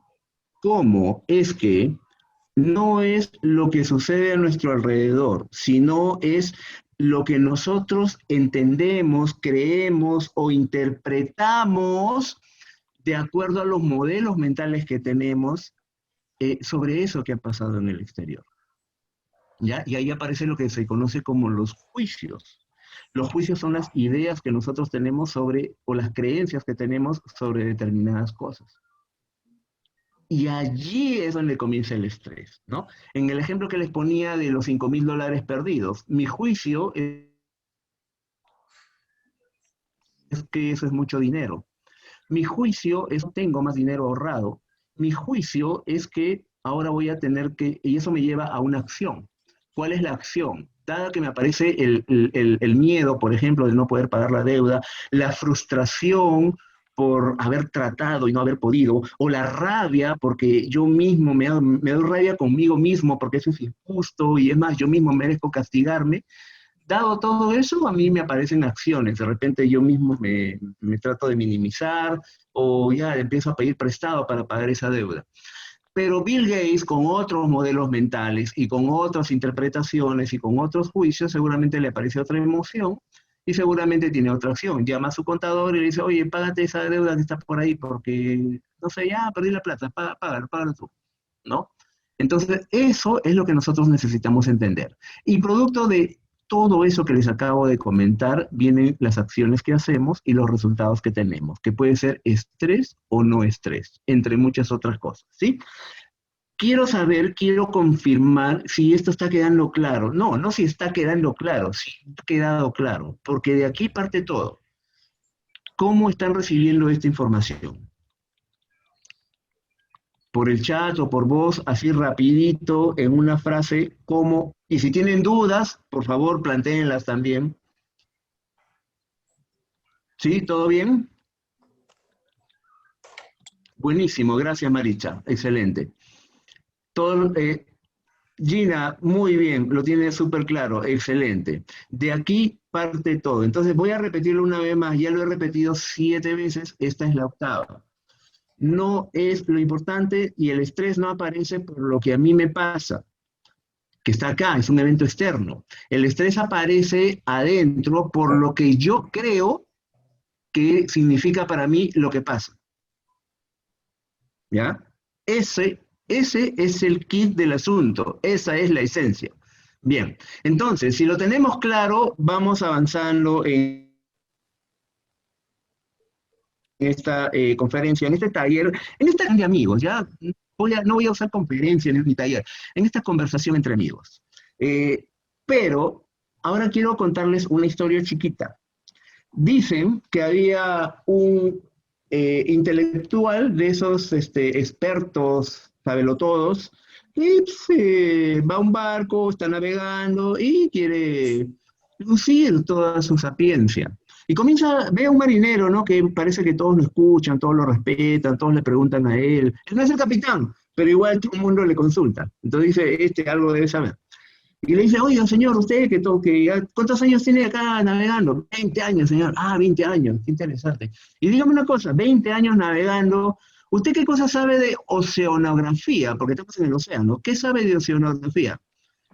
Speaker 1: cómo es que no es lo que sucede a nuestro alrededor, sino es lo que nosotros entendemos, creemos o interpretamos de acuerdo a los modelos mentales que tenemos sobre eso que ha pasado en el exterior. ¿Ya? Y ahí aparece lo que se conoce como los juicios. Los juicios son las ideas que nosotros tenemos sobre, o las creencias que tenemos sobre determinadas cosas. Y allí es donde comienza el estrés, ¿no? En el ejemplo que les ponía de los $5,000 perdidos, mi juicio es que eso es mucho dinero. Mi juicio es que tengo más dinero ahorrado. Mi juicio es que ahora voy a tener que, y eso me lleva a una acción. ¿Cuál es la acción? Dada que me aparece el miedo, por ejemplo, de no poder pagar la deuda, la frustración por haber tratado y no haber podido, o la rabia porque yo mismo me doy rabia conmigo mismo porque eso es injusto y es más, yo mismo merezco castigarme. Dado todo eso, a mí me aparecen acciones. De repente yo mismo me trato de minimizar o ya empiezo a pedir prestado para pagar esa deuda. Pero Bill Gates, con otros modelos mentales y con otras interpretaciones y con otros juicios, seguramente le aparece otra emoción y seguramente tiene otra acción. Llama a su contador y le dice, oye, págate esa deuda que está por ahí porque, no sé, ya perdí la plata, págalo tú, ¿no? Entonces, eso es lo que nosotros necesitamos entender. Y producto de todo eso que les acabo de comentar, vienen las acciones que hacemos y los resultados que tenemos, que puede ser estrés o no estrés, entre muchas otras cosas, ¿sí? Quiero confirmar si esto está quedando claro. No, no si está quedando claro, si ha quedado claro, porque de aquí parte todo. ¿Cómo están recibiendo esta información? Por el chat o por voz, así rapidito, en una frase, ¿cómo? Y si tienen dudas, por favor, plantéenlas también. ¿Sí? ¿Todo bien? Buenísimo, gracias Maricha, excelente. Todo, Gina, muy bien, lo tiene súper claro, excelente. De aquí parte todo. Entonces voy a repetirlo una vez más, ya lo he repetido 7 veces, esta es la 8ª. No es lo importante y el estrés no aparece por lo que a mí me pasa, que está acá, es un evento externo. El estrés aparece adentro por lo que yo creo que significa para mí lo que pasa. ¿Ya? Ese es el kit del asunto, esa es la esencia. Bien, entonces, si lo tenemos claro, vamos avanzando en esta conferencia, en este taller, en esta de amigos, ¿ya? No voy a usar conferencia ni taller, en esta conversación entre amigos. Pero ahora quiero contarles una historia chiquita. Dicen que había un intelectual de esos expertos, sabelotodos, y va a un barco, está navegando y quiere lucir toda su sapiencia. Y ve a un marinero, ¿no? Que parece que todos lo escuchan, todos lo respetan, todos le preguntan a él. Él no es el capitán, pero igual todo el mundo le consulta. Entonces dice, algo debe saber. Y le dice, oiga, señor, usted ¿cuántos años tiene acá navegando? 20 años, señor. Ah, 20 años, qué interesante. Y dígame una cosa, 20 años navegando, ¿usted qué cosa sabe de oceanografía? Porque estamos en el océano. ¿Qué sabe de oceanografía?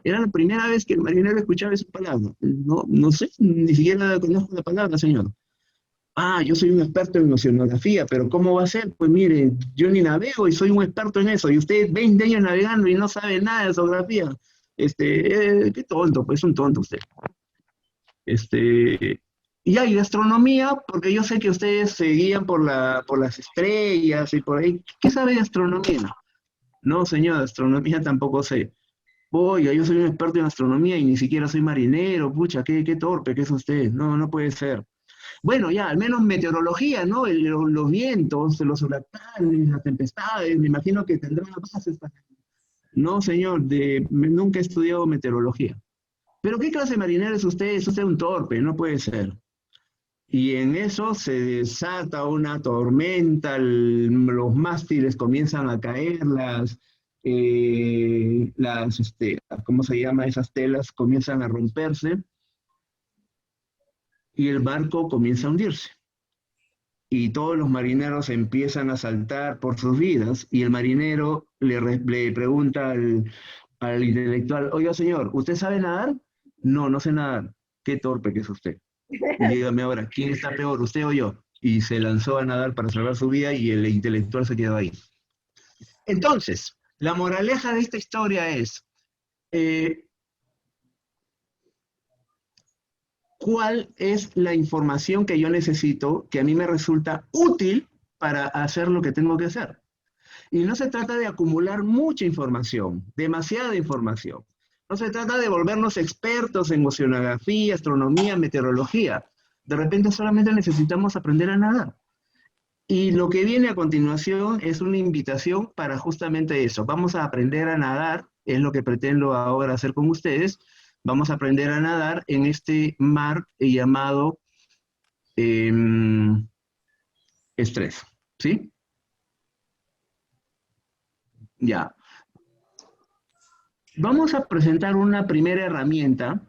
Speaker 1: Era la primera vez que el marinero escuchaba esa palabra. No sé, ni siquiera conozco la palabra, señor. Ah, yo soy un experto en oceanografía, pero ¿cómo va a ser? Pues mire, yo ni navego y soy un experto en eso. Y usted 20 años navegando y no sabe nada de oceanografía. Qué tonto, pues es un tonto usted. Y hay de astronomía, porque yo sé que ustedes se guían por las estrellas y por ahí. ¿Qué sabe de astronomía? No, señor, de astronomía tampoco sé. Oiga, yo soy un experto en astronomía y ni siquiera soy marinero, pucha, qué torpe que es usted. No puede ser. Bueno, ya, al menos meteorología, ¿no? Los vientos, los huracanes, las tempestades, me imagino que tendrán bases para... No, señor, nunca he estudiado meteorología. ¿Pero qué clase de marinero es usted? Es usted un torpe, no puede ser. Y en eso se desata una tormenta, los mástiles comienzan a caer, ¿cómo se llama? Esas telas comienzan a romperse y el barco comienza a hundirse. Y todos los marineros empiezan a saltar por sus vidas y el marinero le pregunta al intelectual, oiga señor, ¿usted sabe nadar? No sé nadar. Qué torpe que es usted. Y dígame ahora, ¿quién está peor, usted o yo? Y se lanzó a nadar para salvar su vida y el intelectual se quedó ahí. Entonces, la moraleja de esta historia es, ¿cuál es la información que yo necesito, que a mí me resulta útil para hacer lo que tengo que hacer? Y no se trata de acumular mucha información, demasiada información. No se trata de volvernos expertos en oceanografía, astronomía, meteorología. De repente solamente necesitamos aprender a nadar. Y lo que viene a continuación es una invitación para justamente eso. Vamos a aprender a nadar, es lo que pretendo ahora hacer con ustedes. Vamos a aprender a nadar en este mar llamado estrés, ¿sí? Ya. Vamos a presentar una primera herramienta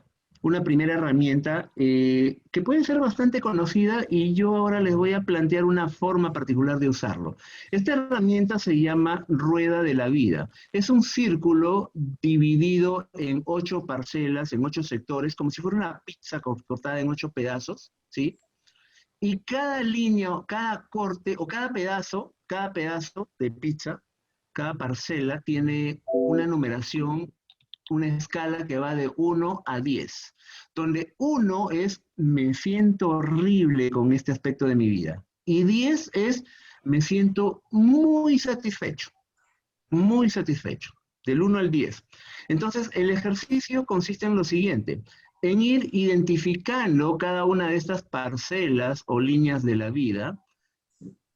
Speaker 1: una primera herramienta que puede ser bastante conocida y yo ahora les voy a plantear una forma particular de usarlo. Esta herramienta se llama rueda de la vida. Es un círculo dividido en 8 parcelas, en 8 sectores, como si fuera una pizza cortada en 8 pedazos, ¿sí? Y cada línea, cada corte o cada pedazo de pizza, cada parcela tiene una numeración, una escala que va de 1 a 10, donde 1 es me siento horrible con este aspecto de mi vida, y 10 es me siento muy satisfecho, del 1 al 10. Entonces, el ejercicio consiste en lo siguiente, en ir identificando cada una de estas parcelas o líneas de la vida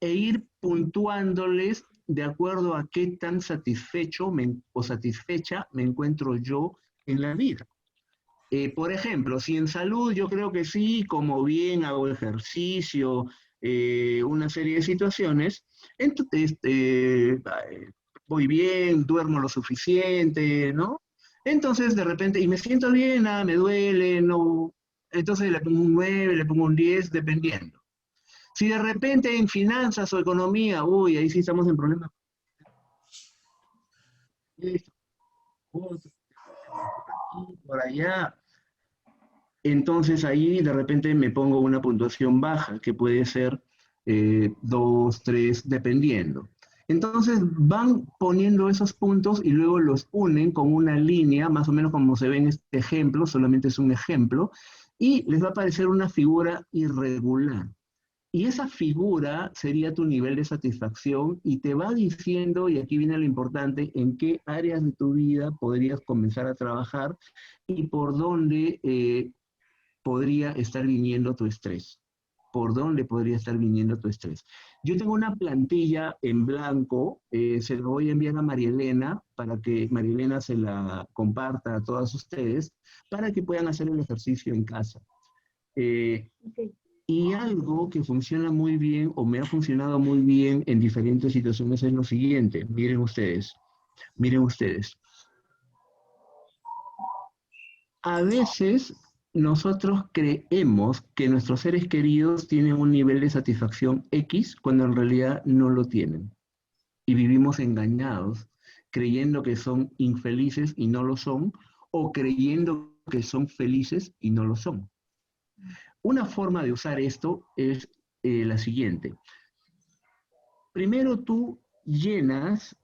Speaker 1: e ir puntuándoles de acuerdo a qué tan satisfecho o satisfecha me encuentro yo en la vida. Por ejemplo, si en salud yo creo que sí, como bien, hago ejercicio, una serie de situaciones, entonces voy bien, duermo lo suficiente, ¿no? Entonces de repente, y me siento bien, nada me duele, no, entonces le pongo un 9, le pongo un 10, dependiendo. Si de repente en finanzas o economía, uy, ahí sí estamos en problemas. Por allá. Entonces ahí de repente me pongo una puntuación baja, que puede ser 2, 3, dependiendo. Entonces van poniendo esos puntos y luego los unen con una línea, más o menos como se ve en este ejemplo, solamente es un ejemplo, y les va a aparecer una figura irregular. Y esa figura sería tu nivel de satisfacción y te va diciendo, y aquí viene lo importante, en qué áreas de tu vida podrías comenzar a trabajar y por dónde podría estar viniendo tu estrés. ¿Por dónde podría estar viniendo tu estrés? Yo tengo una plantilla en blanco, se la voy a enviar a María Elena para que María Elena se la comparta a todas ustedes para que puedan hacer el ejercicio en casa.
Speaker 4: Okay.
Speaker 1: Y algo que funciona muy bien o me ha funcionado muy bien en diferentes situaciones es lo siguiente. Miren ustedes. A veces nosotros creemos que nuestros seres queridos tienen un nivel de satisfacción X cuando en realidad no lo tienen. Y vivimos engañados, creyendo que son infelices y no lo son, o creyendo que son felices y no lo son. Una forma de usar esto es la siguiente. Primero tú llenas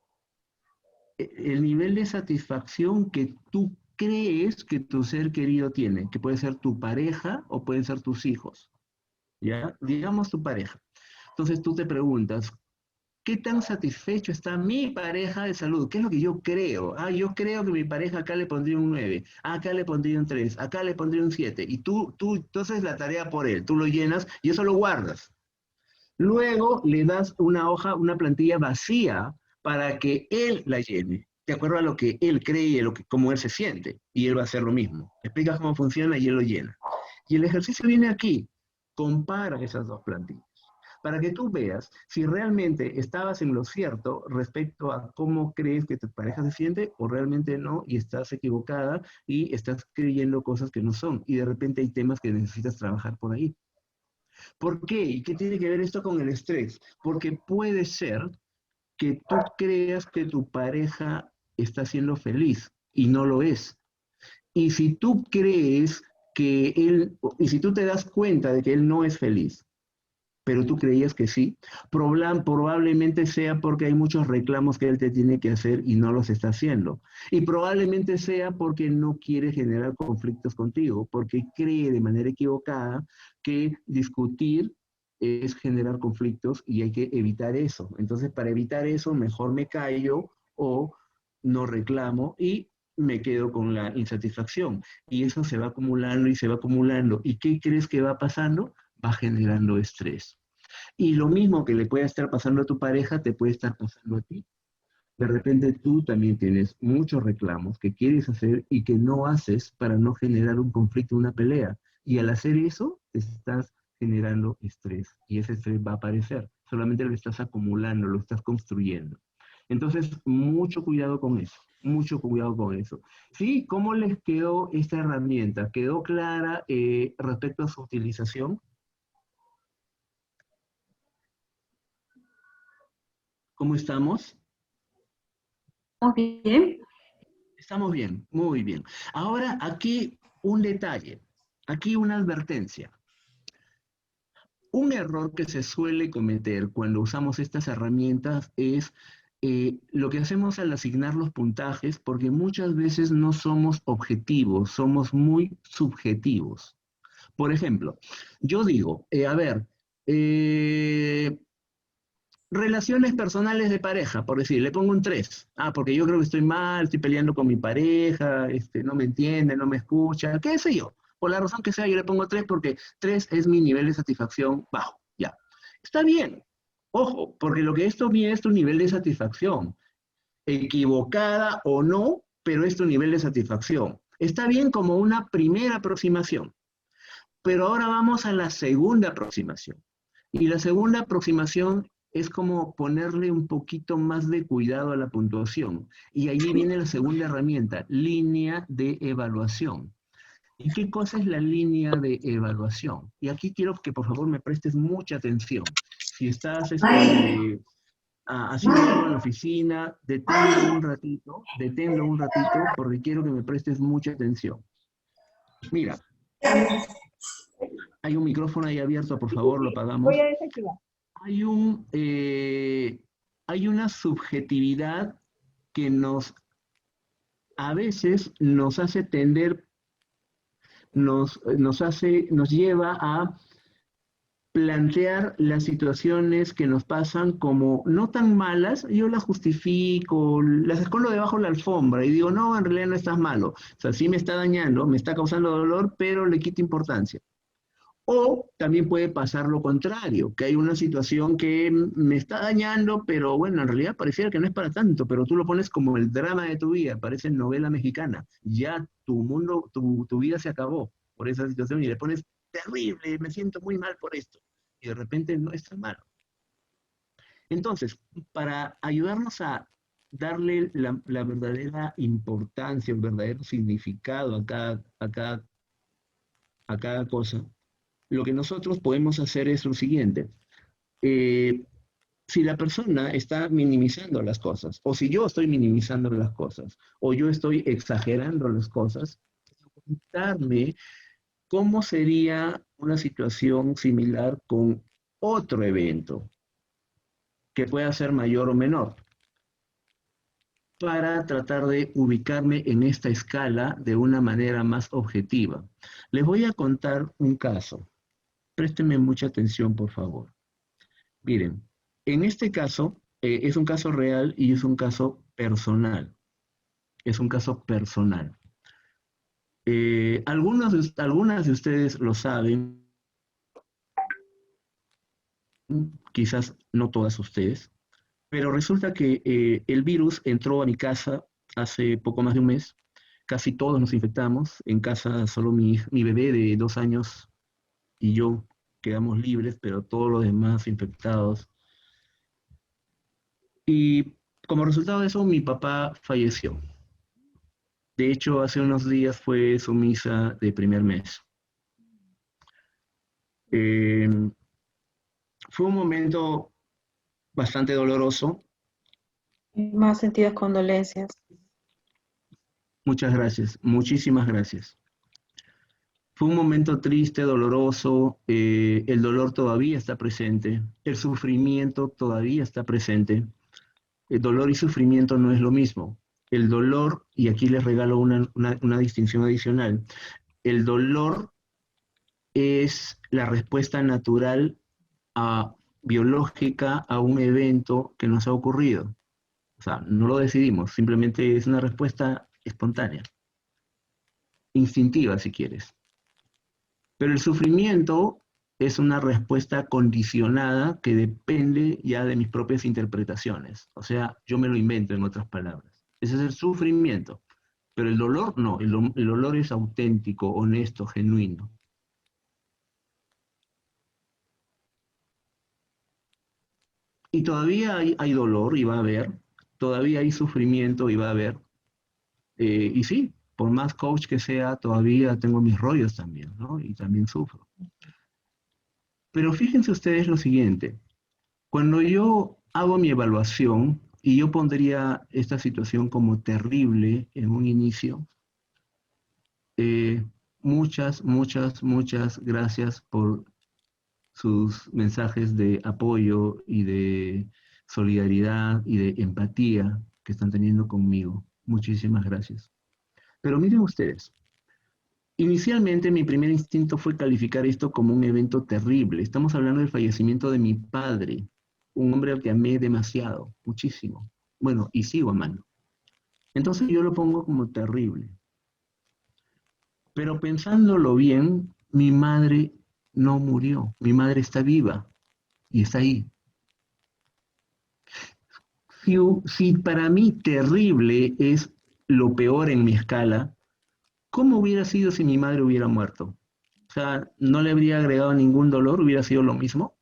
Speaker 1: el nivel de satisfacción que tú crees que tu ser querido tiene, que puede ser tu pareja o pueden ser tus hijos, ¿ya? Digamos tu pareja. Entonces tú te preguntas, ¿qué tan satisfecho está mi pareja de salud? ¿Qué es lo que yo creo? Ah, yo creo que mi pareja acá le pondría un 9, acá le pondría un 3, acá le pondría un 7, y tú haces la tarea por él, tú lo llenas y eso lo guardas. Luego le das una hoja, una plantilla vacía para que él la llene, de acuerdo a lo que él cree y cómo él se siente, y él va a hacer lo mismo. Explicas cómo funciona y él lo llena. Y el ejercicio viene aquí, compara esas dos plantillas, para que tú veas si realmente estabas en lo cierto respecto a cómo crees que tu pareja se siente o realmente no, y estás equivocada y estás creyendo cosas que no son, y de repente hay temas que necesitas trabajar por ahí. ¿Por qué? ¿Y qué tiene que ver esto con el estrés? Porque puede ser que tú creas que tu pareja está siendo feliz y no lo es. Y si tú crees que y si tú te das cuenta de que él no es feliz, pero tú creías que sí, probablemente sea porque hay muchos reclamos que él te tiene que hacer y no los está haciendo. Y probablemente sea porque no quiere generar conflictos contigo, porque cree de manera equivocada que discutir es generar conflictos y hay que evitar eso. Entonces, para evitar eso, mejor me callo o no reclamo y me quedo con la insatisfacción. Y eso se va acumulando y se va acumulando. ¿Y qué crees que va pasando? Va generando estrés. Y lo mismo que le puede estar pasando a tu pareja, te puede estar pasando a ti. De repente tú también tienes muchos reclamos que quieres hacer y que no haces para no generar un conflicto, una pelea. Y al hacer eso, estás generando estrés. Y ese estrés va a aparecer. Solamente lo estás acumulando, lo estás construyendo. Entonces, mucho cuidado con eso, mucho cuidado con eso. ¿Sí? ¿Cómo les quedó esta herramienta? ¿Quedó clara respecto a su utilización? ¿Cómo estamos?
Speaker 6: Muy bien.
Speaker 1: Estamos bien, muy bien. Ahora, aquí un detalle, aquí una advertencia. Un error que se suele cometer cuando usamos estas herramientas es lo que hacemos al asignar los puntajes, porque muchas veces no somos objetivos, somos muy subjetivos. Por ejemplo, yo digo, a ver, eh, relaciones personales de pareja, por decir, le pongo un 3. Ah, porque yo creo que estoy mal, estoy peleando con mi pareja, no me entiende, no me escucha, qué sé yo. Por la razón que sea, yo le pongo 3 porque 3 es mi nivel de satisfacción bajo. Ya. Está bien. Ojo, porque lo que esto mide es tu nivel de satisfacción. Equivocada o no, pero es tu nivel de satisfacción. Está bien como una primera aproximación. Pero ahora vamos a la segunda aproximación. Y la segunda aproximación es como ponerle un poquito más de cuidado a la puntuación. Y allí viene la segunda herramienta, línea de evaluación. ¿Y qué cosa es la línea de evaluación? Y aquí quiero que por favor me prestes mucha atención. Si estás haciendo algo en la oficina, deténlo un ratito, porque quiero que me prestes mucha atención. Mira, hay un micrófono ahí abierto, por favor, lo apagamos.
Speaker 2: Voy a desactivar.
Speaker 1: Hay hay una subjetividad que a veces nos hace tender, nos lleva a plantear las situaciones que nos pasan como no tan malas, yo las justifico, las escondo debajo de la alfombra y digo, no, en realidad no estás malo. O sea, sí me está dañando, me está causando dolor, pero le quito importancia. O también puede pasar lo contrario, que hay una situación que me está dañando, pero bueno, en realidad pareciera que no es para tanto, pero tú lo pones como el drama de tu vida, parece novela mexicana. Ya tu mundo, tu vida se acabó por esa situación y le pones terrible, me siento muy mal por esto. Y de repente no es tan malo. Entonces, para ayudarnos a darle la verdadera importancia, el verdadero significado a cada cosa, lo que nosotros podemos hacer es lo siguiente. Eh, si la persona está minimizando las cosas, o si yo estoy minimizando las cosas, o yo estoy exagerando las cosas, preguntarme cómo sería una situación similar con otro evento que pueda ser mayor o menor, para tratar de ubicarme en esta escala de una manera más objetiva. Les voy a contar un caso. Préstenme mucha atención, por favor. Miren, en este caso es un caso real y es un caso personal. Es un caso personal. Algunas de ustedes lo saben, quizás no todas ustedes, pero resulta que el virus entró a mi casa hace poco más de un mes. Casi todos nos infectamos. En casa solo mi bebé de 2 años y yo quedamos libres, pero todos los demás infectados. Y como resultado de eso, mi papá falleció. De hecho, hace unos días fue su misa de primer mes. Eh, Fue un momento bastante doloroso.
Speaker 3: Más sentidas condolencias.
Speaker 1: Muchas gracias, muchísimas gracias. Fue un momento triste, doloroso, el dolor todavía está presente, el sufrimiento todavía está presente. El dolor y sufrimiento no es lo mismo. El dolor, y aquí les regalo una distinción adicional, el dolor es la respuesta natural biológica a un evento que nos ha ocurrido. O sea, no lo decidimos, simplemente es una respuesta espontánea, instintiva si quieres. Pero el sufrimiento es una respuesta condicionada que depende ya de mis propias interpretaciones. O sea, yo me lo invento en otras palabras. Ese es el sufrimiento. Pero el dolor no, el dolor es auténtico, honesto, genuino. Y todavía hay dolor y va a haber, todavía hay sufrimiento y va a haber. Y sí, por más coach que sea, todavía tengo mis rollos también, ¿no? Y también sufro. Pero fíjense ustedes lo siguiente. Cuando yo hago mi evaluación, y yo pondría esta situación como terrible en un inicio, muchas gracias por sus mensajes de apoyo y de solidaridad y de empatía que están teniendo conmigo. Muchísimas gracias. Pero miren ustedes, inicialmente mi primer instinto fue calificar esto como un evento terrible. Estamos hablando del fallecimiento de mi padre, un hombre al que amé demasiado, muchísimo. Bueno, y sigo amando. Entonces yo lo pongo como terrible. Pero pensándolo bien, mi madre no murió. Mi madre está viva y está ahí. Si para mí terrible es lo peor en mi escala, ¿cómo hubiera sido si mi madre hubiera muerto? O sea, ¿no le habría agregado ningún dolor? ¿Hubiera sido lo mismo?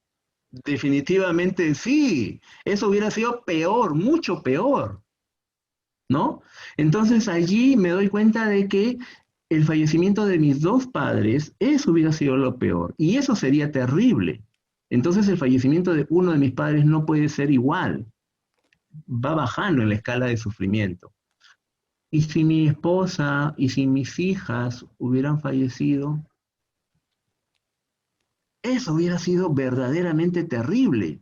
Speaker 1: Definitivamente sí. Eso hubiera sido peor, mucho peor, ¿no? Entonces allí me doy cuenta de que el fallecimiento de mis dos padres, eso hubiera sido lo peor. Y eso sería terrible. Entonces el fallecimiento de uno de mis padres no puede ser igual. Va bajando en la escala de sufrimiento. Y si mi esposa y si mis hijas hubieran fallecido, eso hubiera sido verdaderamente terrible.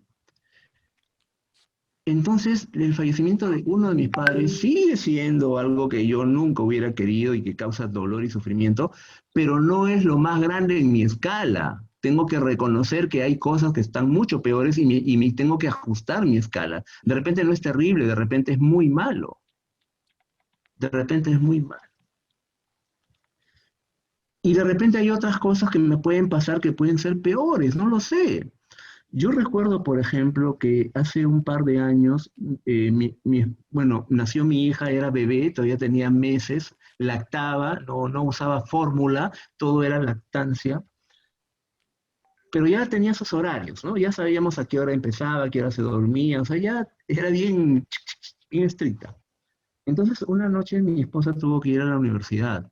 Speaker 1: Entonces, el fallecimiento de uno de mis padres sigue siendo algo que yo nunca hubiera querido y que causa dolor y sufrimiento, pero no es lo más grande en mi escala. Tengo que reconocer que hay cosas que están mucho peores y tengo que ajustar mi escala. De repente no es terrible, de repente es muy malo. De repente es muy malo. Y de repente hay otras cosas que me pueden pasar que pueden ser peores, no lo sé. Yo recuerdo, por ejemplo, que hace un par de años, nació mi hija, era bebé, todavía tenía meses, lactaba, no usaba fórmula, todo era lactancia, pero ya tenía sus horarios, ¿no? Ya sabíamos a qué hora empezaba, a qué hora se dormía, o sea, ya era bien estricta. Entonces, una noche mi esposa tuvo que ir a la universidad.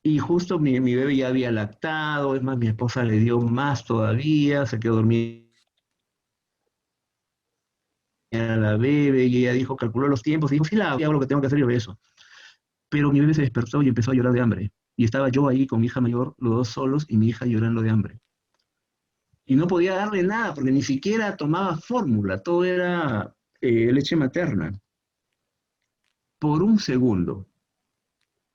Speaker 1: Y justo mi bebé ya había lactado, es más, mi esposa le dio más todavía, se quedó dormida a la bebé, y ella dijo, calculó los tiempos, y dijo, sí, hago lo que tengo que hacer, yo eso. Pero mi bebé se despertó y empezó a llorar de hambre. Y estaba yo ahí con mi hija mayor, los dos solos, y mi hija llorando de hambre. Y no podía darle nada, porque ni siquiera tomaba fórmula, todo era leche materna. Por un segundo,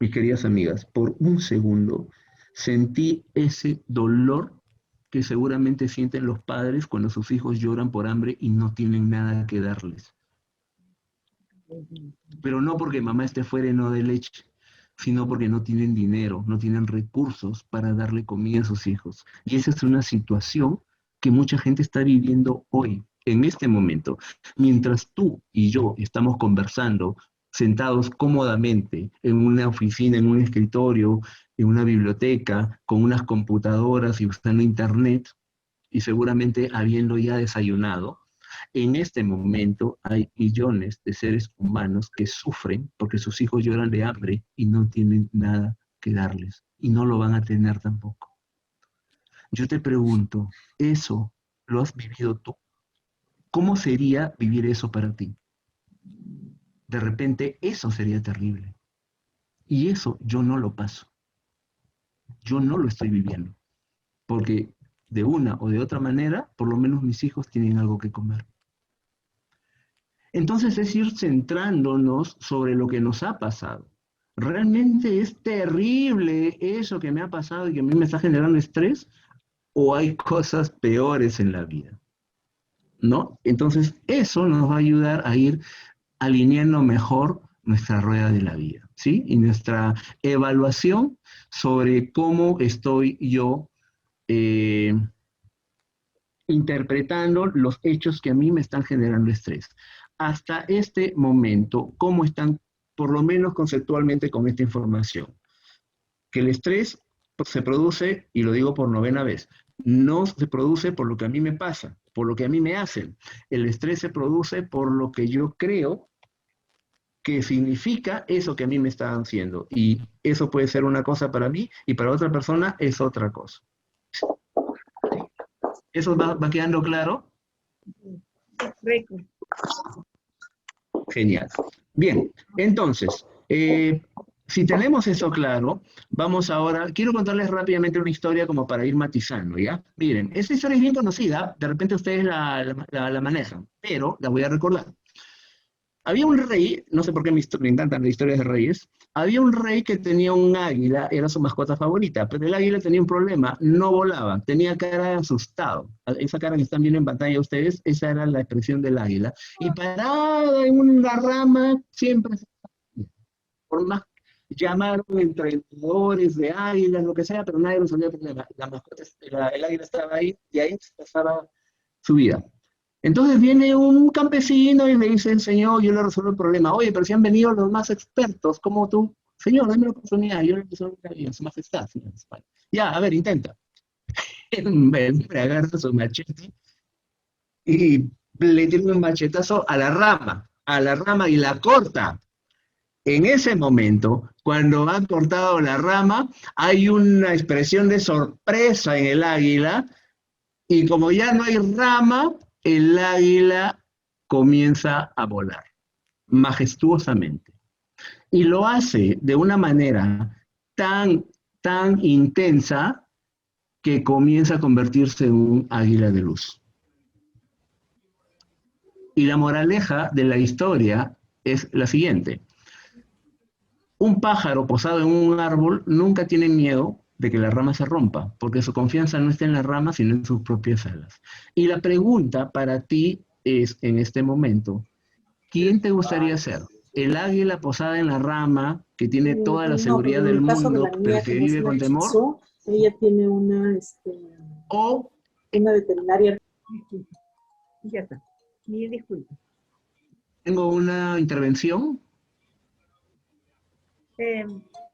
Speaker 1: mis queridas amigas, por un segundo sentí ese dolor que seguramente sienten los padres cuando sus hijos lloran por hambre y no tienen nada que darles. Pero no porque mamá esté fuera y no dé leche, sino porque no tienen dinero, no tienen recursos para darle comida a sus hijos. Y esa es una situación que mucha gente está viviendo hoy, en este momento. Mientras tú y yo estamos conversando, sentados cómodamente en una oficina, en un escritorio, en una biblioteca, con unas computadoras y usando internet, y seguramente habiendo ya desayunado, en este momento hay millones de seres humanos que sufren porque sus hijos lloran de hambre y no tienen nada que darles, y no lo van a tener tampoco. Yo te pregunto, ¿eso lo has vivido tú? ¿Cómo sería vivir eso para ti? De repente eso sería terrible. Y eso yo no lo paso. Yo no lo estoy viviendo. Porque de una o de otra manera, por lo menos mis hijos tienen algo que comer. Entonces es ir centrándonos sobre lo que nos ha pasado. ¿Realmente es terrible eso que me ha pasado y que a mí me está generando estrés? ¿O hay cosas peores en la vida? ¿No? Entonces eso nos va a ayudar a ir alineando mejor nuestra rueda de la vida, ¿sí? Y nuestra evaluación sobre cómo estoy yo interpretando los hechos que a mí me están generando estrés. Hasta este momento, ¿cómo están, por lo menos conceptualmente, con esta información? Que el estrés se produce, y lo digo por 9ª vez, no se produce por lo que a mí me pasa, por lo que a mí me hacen. El estrés se produce por lo que yo creo que significa eso que a mí me están haciendo. Y eso puede ser una cosa para mí y para otra persona es otra cosa. ¿Eso va quedando claro? Genial. Bien, entonces, si tenemos eso claro, vamos ahora, quiero contarles rápidamente una historia como para ir matizando, ¿ya? Miren, esta historia es bien conocida, de repente ustedes la manejan, pero la voy a recordar. Había un rey, no sé por qué me encantan las historias de reyes, había un rey que tenía un águila, era su mascota favorita, pero el águila tenía un problema, no volaba, tenía cara de asustado. Esa cara que están viendo en pantalla ustedes, esa era la expresión del águila. Y parada en una rama, siempre, por más llamaron entrenadores de águilas, lo que sea, pero nadie resolvía el problema. La mascota, el águila estaba ahí y ahí pasaba su vida. Entonces viene un campesino y le dice, señor, yo le resuelvo el problema. Oye, pero si han venido los más expertos, como tú, señor, dame la oportunidad, yo le resuelvo el problema, su majestad, señor. Ya, a ver, intenta. El agarra su machete y le tira un machetazo a la rama y la corta. En ese momento, cuando han cortado la rama, hay una expresión de sorpresa en el águila, y como ya no hay rama, el águila comienza a volar, majestuosamente. Y lo hace de una manera tan intensa que comienza a convertirse en un águila de luz. Y la moraleja de la historia es la siguiente. Un pájaro posado en un árbol nunca tiene miedo de que la rama se rompa, porque su confianza no está en la rama, sino en sus propias alas. Y la pregunta para ti es, en este momento, ¿quién te gustaría ser? ¿El águila posada en la rama, que tiene toda la seguridad del mundo, pero que vive con temor?
Speaker 7: Ella tiene una veterinaria.
Speaker 8: Ya está. Mil disculpas.
Speaker 1: ¿Tengo una intervención?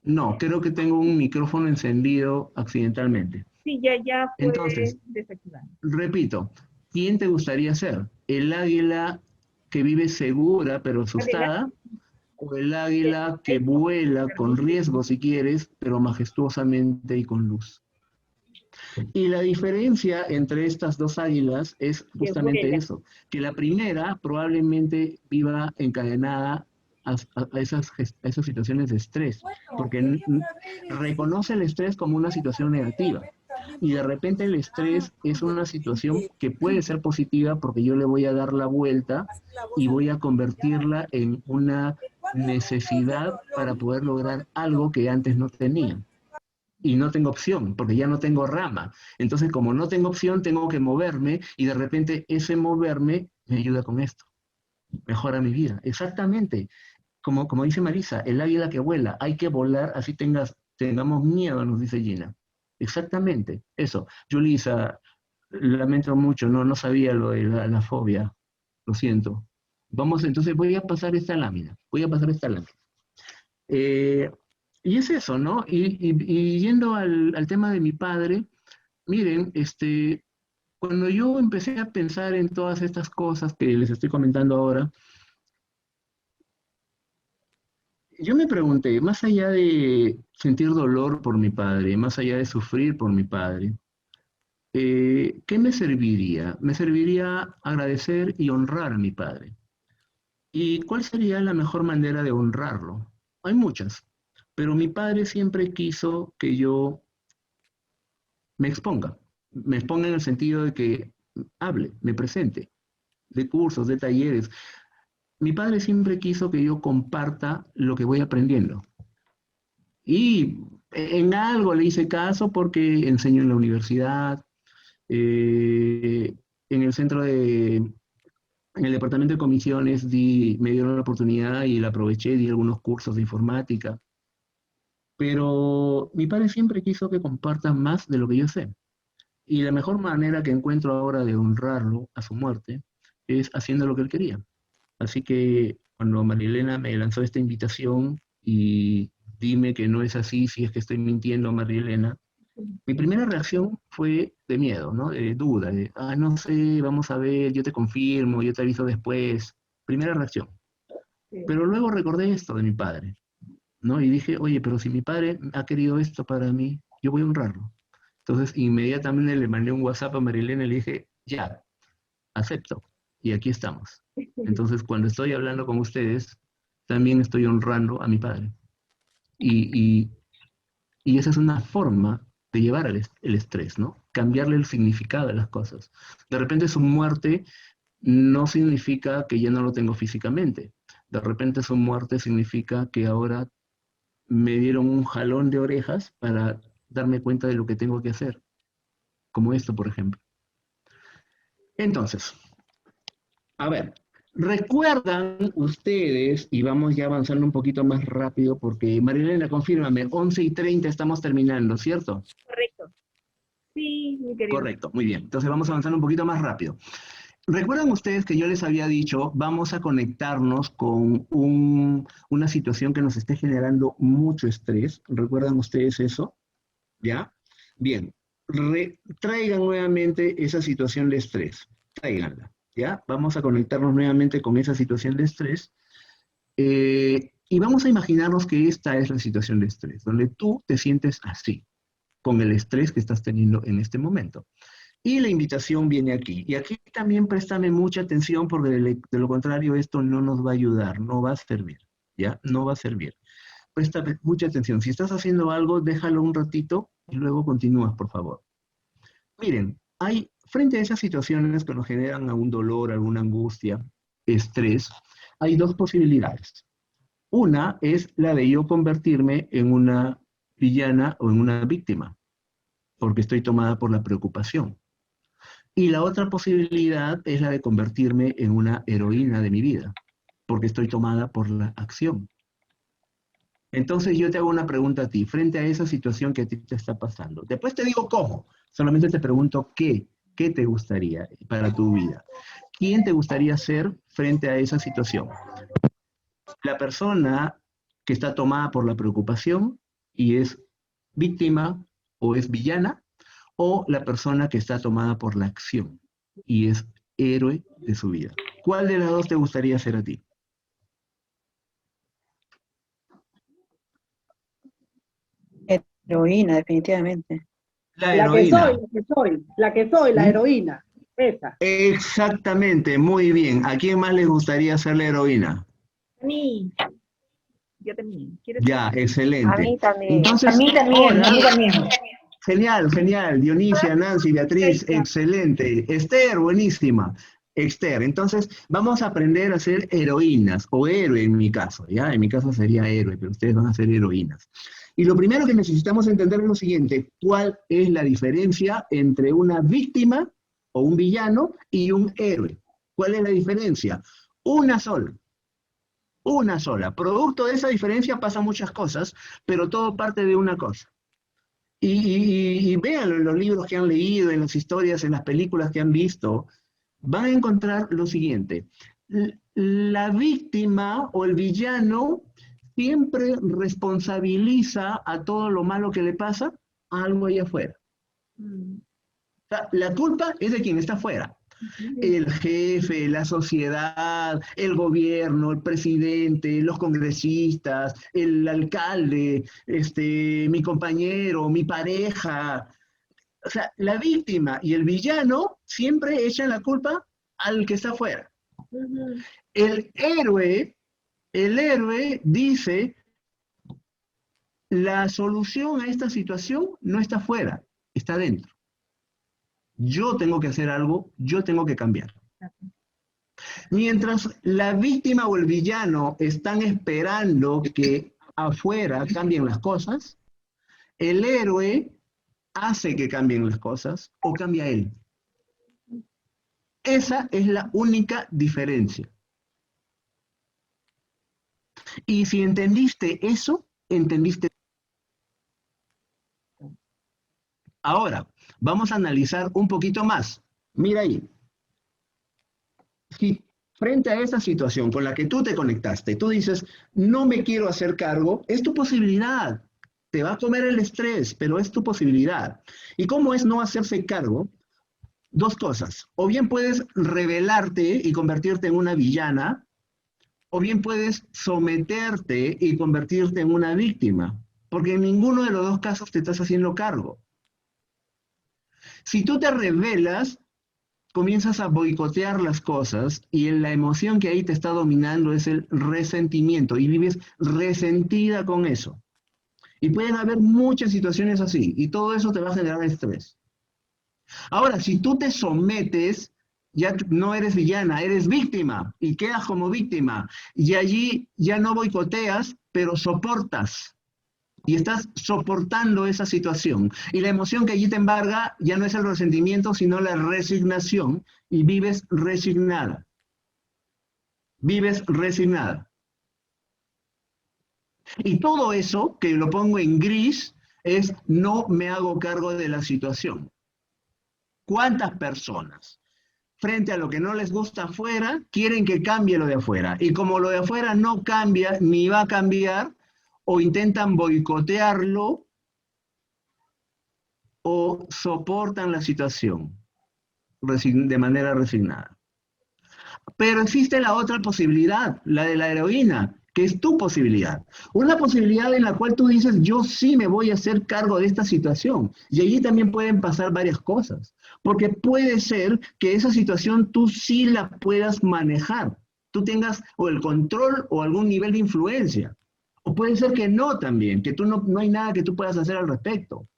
Speaker 1: No, creo que tengo un micrófono encendido accidentalmente.
Speaker 8: Sí, ya fue.
Speaker 1: Entonces,
Speaker 8: desactivado.
Speaker 1: Repito, ¿quién te gustaría ser? ¿El águila que vive segura pero asustada? ¿O el águila que vuela con riesgo, si quieres, pero majestuosamente y con luz? Y la diferencia entre estas dos águilas es justamente eso, que la primera probablemente viva encadenada a esas situaciones de estrés, porque reconoce el estrés como una situación negativa. Y de repente el estrés es una situación que puede ser positiva porque yo le voy a dar la vuelta y voy a convertirla en una necesidad para poder lograr algo que antes no tenía. Y no tengo opción, porque ya no tengo rama. Entonces, como no tengo opción, tengo que moverme, y de repente ese moverme me ayuda con esto. Mejora mi vida. Exactamente. Como dice Marisa, el águila que vuela, hay que volar, así tengamos miedo, nos dice Gina. Exactamente, eso. Julissa, lamento mucho, no sabía lo de la fobia. Lo siento. Vamos, entonces voy a pasar esta lámina. Y es eso, ¿no? Y yendo al tema de mi padre, miren, cuando yo empecé a pensar en todas estas cosas que les estoy comentando ahora, yo me pregunté, más allá de sentir dolor por mi padre, más allá de sufrir por mi padre, ¿qué me serviría? Me serviría agradecer y honrar a mi padre. ¿Y cuál sería la mejor manera de honrarlo? Hay muchas. Pero mi padre siempre quiso que yo me exponga en el sentido de que hable, me presente, de cursos, de talleres. Mi padre siempre quiso que yo comparta lo que voy aprendiendo. Y en algo le hice caso porque enseño en la universidad, en el departamento de comisiones me dieron la oportunidad y la aproveché, di algunos cursos de informática. Pero mi padre siempre quiso que comparta más de lo que yo sé. Y la mejor manera que encuentro ahora de honrarlo a su muerte es haciendo lo que él quería. Así que cuando Marilena me lanzó esta invitación y dime que no es así, si es que estoy mintiendo, Marilena, mi primera reacción fue de miedo, ¿no? De duda, no sé, vamos a ver, yo te confirmo, yo te aviso después. Primera reacción.
Speaker 8: Sí.
Speaker 1: Pero luego recordé esto de mi padre, ¿no? Y dije, oye, pero si mi padre ha querido esto para mí, yo voy a honrarlo. Entonces, inmediatamente le mandé un WhatsApp a Marilena y le dije, ya, acepto. Y aquí estamos. Entonces, cuando estoy hablando con ustedes, también estoy honrando a mi padre. Y esa es una forma de llevar el estrés, ¿no? Cambiarle el significado de las cosas. De repente su muerte no significa que ya no lo tengo físicamente. De repente su muerte significa que ahora me dieron un jalón de orejas para darme cuenta de lo que tengo que hacer. Como esto, por ejemplo. Entonces, a ver, ¿recuerdan ustedes, y vamos ya avanzando un poquito más rápido, porque Marilena, confírmame, 11:30 estamos terminando, ¿cierto?
Speaker 8: Correcto. Sí, mi querido.
Speaker 1: Correcto, muy bien. Entonces vamos avanzando un poquito más rápido. ¿Recuerdan ustedes que yo les había dicho, vamos a conectarnos con una situación que nos esté generando mucho estrés? ¿Recuerdan ustedes eso? ¿Ya? Bien. Traigan nuevamente esa situación de estrés. Tráiganla. ¿Ya? Vamos a conectarnos nuevamente con esa situación de estrés. Y vamos a imaginarnos que esta es la situación de estrés, donde tú te sientes así, con el estrés que estás teniendo en este momento. Y la invitación viene aquí. Y aquí también préstame mucha atención porque de lo contrario esto no nos va a ayudar, no va a servir, ¿ya? No va a servir. Préstame mucha atención. Si estás haciendo algo, déjalo un ratito y luego continúas, por favor. Miren, frente a esas situaciones que nos generan algún dolor, alguna angustia, estrés, hay dos posibilidades. Una es la de yo convertirme en una villana o en una víctima, porque estoy tomada por la preocupación. Y la otra posibilidad es la de convertirme en una heroína de mi vida, porque estoy tomada por la acción. Entonces yo te hago una pregunta a ti, frente a esa situación que a ti te está pasando. Después te digo cómo, solamente te pregunto qué te gustaría para tu vida. ¿Quién te gustaría ser frente a esa situación? ¿La persona que está tomada por la preocupación y es víctima o es villana? ¿O la persona que está tomada por la acción y es héroe de su vida? ¿Cuál de las dos te gustaría ser a ti?
Speaker 3: Heroína, definitivamente.
Speaker 1: La
Speaker 8: La que
Speaker 1: heroína.
Speaker 8: soy, la heroína. Esa.
Speaker 1: Exactamente, muy bien. ¿A quién más le gustaría ser la heroína?
Speaker 8: A mí. Yo también.
Speaker 1: Ya, excelente.
Speaker 6: A mí también.
Speaker 1: Entonces,
Speaker 6: A mí también, a mí también.
Speaker 1: Genial, genial. Dionisia, Nancy, Beatriz, excelente. Esther, buenísima. Esther, entonces vamos a aprender a ser heroínas, o héroe en mi caso, ¿ya? En mi caso sería héroe, pero ustedes van a ser heroínas. Y lo primero que necesitamos entender es lo siguiente: ¿cuál es la diferencia entre una víctima o un villano y un héroe? ¿Cuál es la diferencia? Una sola. Una sola. Producto de esa diferencia pasan muchas cosas, pero todo parte de una cosa. Y véanlo en los libros que han leído, en las historias, en las películas que han visto, van a encontrar lo siguiente. La víctima o el villano siempre responsabiliza a todo lo malo que le pasa a algo allá afuera. O sea, la culpa es de quien está afuera. El jefe, la sociedad, el gobierno, el presidente, los congresistas, el alcalde, mi compañero, mi pareja. O sea, la víctima y el villano siempre echan la culpa al que está afuera. El héroe dice, la solución a esta situación no está afuera, está dentro. Yo tengo que hacer algo, yo tengo que cambiar. Mientras la víctima o el villano están esperando que afuera cambien las cosas, el héroe hace que cambien las cosas o cambia él. Esa es la única diferencia. Y si entendiste eso, entendiste. Ahora, vamos a analizar un poquito más. Mira ahí. Si frente a esa situación con la que tú te conectaste, tú dices, no me quiero hacer cargo, es tu posibilidad. Te va a comer el estrés, pero es tu posibilidad. ¿Y cómo es no hacerse cargo? Dos cosas. O bien puedes rebelarte y convertirte en una villana, o bien puedes someterte y convertirte en una víctima, porque en ninguno de los dos casos te estás haciendo cargo. Si tú te rebelas, comienzas a boicotear las cosas y la emoción que ahí te está dominando es el resentimiento y vives resentida con eso. Y pueden haber muchas situaciones así y todo eso te va a generar estrés. Ahora, si tú te sometes, ya no eres villana, eres víctima y quedas como víctima y allí ya no boicoteas, pero soportas. Y estás soportando esa situación. Y la emoción que allí te embarga ya no es el resentimiento, sino la resignación. Y vives resignada. Vives resignada. Y todo eso, que lo pongo en gris, es no me hago cargo de la situación. ¿Cuántas personas, frente a lo que no les gusta afuera, quieren que cambie lo de afuera? Y como lo de afuera no cambia, ni va a cambiar, o intentan boicotearlo, o soportan la situación de manera resignada. Pero existe la otra posibilidad, la de la heroína, que es tu posibilidad. Una posibilidad en la cual tú dices, yo sí me voy a hacer cargo de esta situación. Y allí también pueden pasar varias cosas. Porque puede ser que esa situación tú sí la puedas manejar. Tú tengas o el control o algún nivel de influencia. O puede ser que no también, que tú no hay nada que tú puedas hacer al respecto.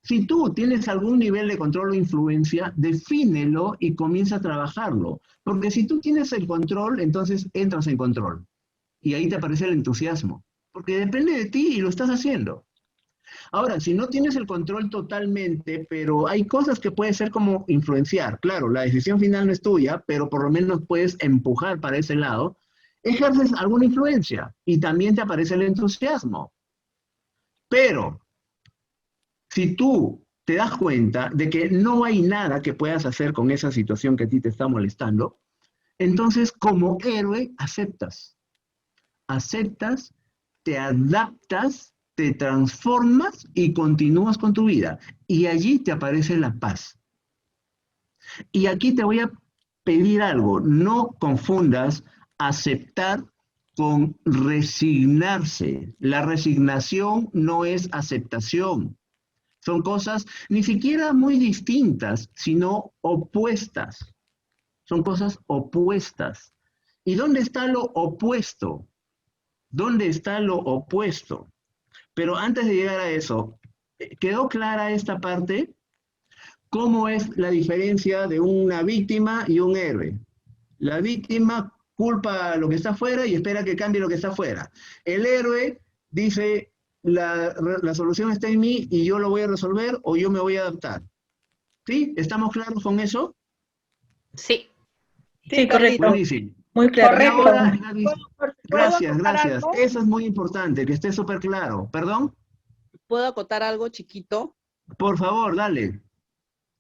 Speaker 1: Si tú tienes algún nivel de control o influencia, defínelo y comienza a trabajarlo. Porque si tú tienes el control, entonces entras en control. Y ahí te aparece el entusiasmo. Porque depende de ti y lo estás haciendo. Ahora, si no tienes el control totalmente, pero hay cosas que puedes ser como influenciar. Claro, la decisión final no es tuya, pero por lo menos puedes empujar para ese lado. Ejerces alguna influencia y también te aparece el entusiasmo. Pero si tú te das cuenta de que no hay nada que puedas hacer con esa situación que a ti te está molestando, entonces como héroe aceptas. Aceptas, te adaptas, te transformas y continúas con tu vida. Y allí te aparece la paz. Y aquí te voy a pedir algo, no confundas aceptar con resignarse. La resignación no es aceptación. Son cosas ni siquiera muy distintas, sino opuestas. Son cosas opuestas. ¿Y dónde está lo opuesto? ¿Dónde está lo opuesto? Pero antes de llegar a eso, ¿quedó clara esta parte? ¿Cómo es la diferencia de una víctima y un héroe? La víctima culpa lo que está afuera y espera que cambie lo que está afuera. El héroe dice, la solución está en mí y yo lo voy a resolver o yo me voy a adaptar. ¿Sí? ¿Estamos claros con eso?
Speaker 6: Sí.
Speaker 3: Sí, correcto.
Speaker 1: Buenísimo.
Speaker 3: Muy claro.
Speaker 1: Y ahora, Gaby,
Speaker 2: ¿Puedo
Speaker 1: gracias,
Speaker 2: acotar
Speaker 1: gracias.
Speaker 2: algo?
Speaker 1: Eso es muy importante, que esté súper claro. ¿Perdón?
Speaker 3: ¿Puedo acotar algo chiquito?
Speaker 1: Por favor, dale.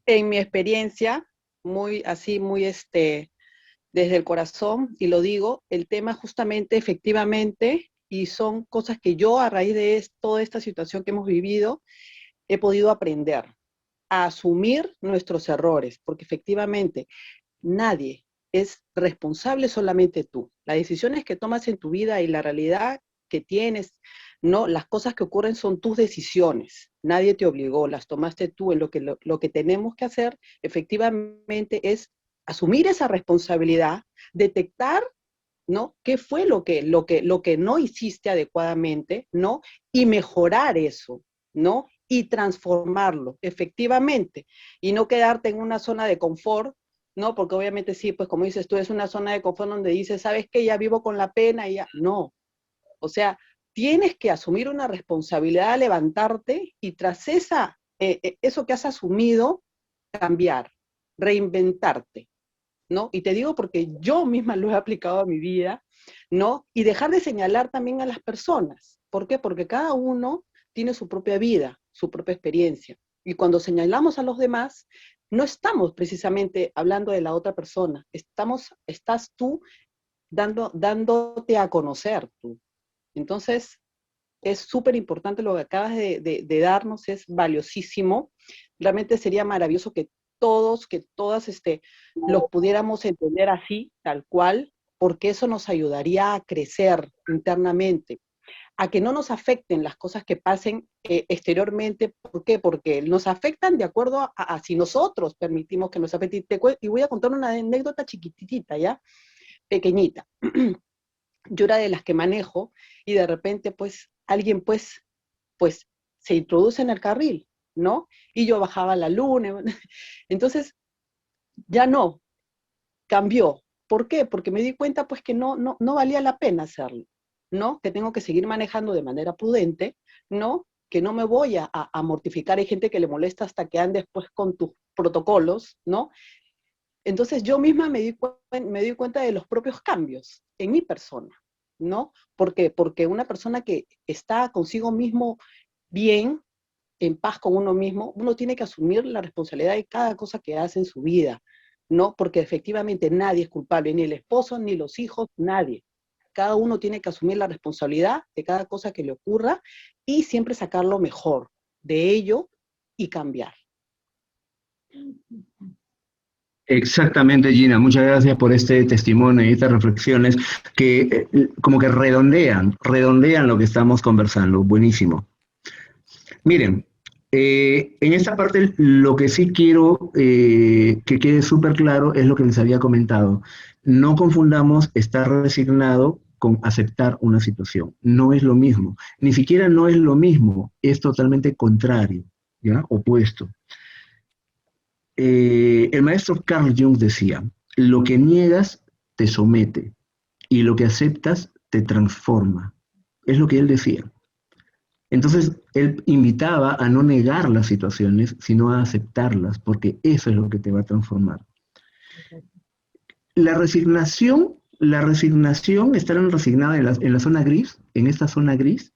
Speaker 3: En mi experiencia, muy así, muy desde el corazón, y lo digo, el tema justamente, efectivamente, y son cosas que yo a raíz de toda esta situación que hemos vivido, he podido aprender a asumir nuestros errores, porque efectivamente nadie es responsable, solamente tú. Las decisiones que tomas en tu vida y la realidad que tienes, no, las cosas que ocurren son tus decisiones. Nadie te obligó, las tomaste tú. En lo que tenemos que hacer efectivamente es asumir esa responsabilidad, detectar, ¿no? ¿Qué fue lo que no hiciste adecuadamente, ¿no? Y mejorar eso, ¿no? Y transformarlo, efectivamente. Y no quedarte en una zona de confort, ¿no? Porque obviamente sí, pues como dices tú, es una zona de confort donde dices, ¿sabes qué? Ya vivo con la pena y ya. No. O sea, tienes que asumir una responsabilidad, levantarte y tras eso que has asumido, cambiar, reinventarte, ¿no? Y te digo porque yo misma lo he aplicado a mi vida, ¿no? Y dejar de señalar también a las personas. ¿Por qué? Porque cada uno tiene su propia vida, su propia experiencia. Y cuando señalamos a los demás, no estamos precisamente hablando de la otra persona, estás tú dándote a conocer tú. Entonces, es súper importante lo que acabas de darnos, es valiosísimo. Realmente sería maravilloso que todos, que todas los pudiéramos entender así, tal cual, porque eso nos ayudaría a crecer internamente, a que no nos afecten las cosas que pasen exteriormente. ¿Por qué? Porque nos afectan de acuerdo a si nosotros permitimos que nos afecten. Y voy a contar una anécdota chiquitita, ¿ya? Pequeñita. Yo era de las que manejo y de repente, pues, alguien, pues, se introduce en el carril, ¿no? Y yo bajaba la luna. Entonces, ya no, cambió. ¿Por qué? Porque me di cuenta, pues, que no valía la pena hacerlo, ¿no? Que tengo que seguir manejando de manera prudente, ¿no? Que no me voy a mortificar. Hay gente que le molesta hasta que andes, pues, con tus protocolos, ¿no? Entonces yo misma me di cuenta de los propios cambios en mi persona, ¿no? ¿Por qué? Porque una persona que está consigo mismo bien, en paz con uno mismo, uno tiene que asumir la responsabilidad de cada cosa que hace en su vida, ¿no? Porque efectivamente nadie es culpable, ni el esposo, ni los hijos, nadie. Cada uno tiene que asumir la responsabilidad de cada cosa que le ocurra y siempre sacar lo mejor de ello y cambiar.
Speaker 1: Exactamente, Gina. Muchas gracias por este testimonio y estas reflexiones que como que redondean lo que estamos conversando. Buenísimo. Miren, en esta parte lo que sí quiero que quede súper claro es lo que les había comentado. No confundamos estar resignado con aceptar una situación. No es lo mismo. Ni siquiera no es lo mismo. Es totalmente contrario, ¿ya? Opuesto. El maestro Carl Jung decía, lo que niegas te somete y lo que aceptas te transforma. Es lo que él decía. Entonces, él invitaba a no negar las situaciones, sino a aceptarlas, porque eso es lo que te va a transformar. La resignación, estar resignada en la zona gris, en esta zona gris,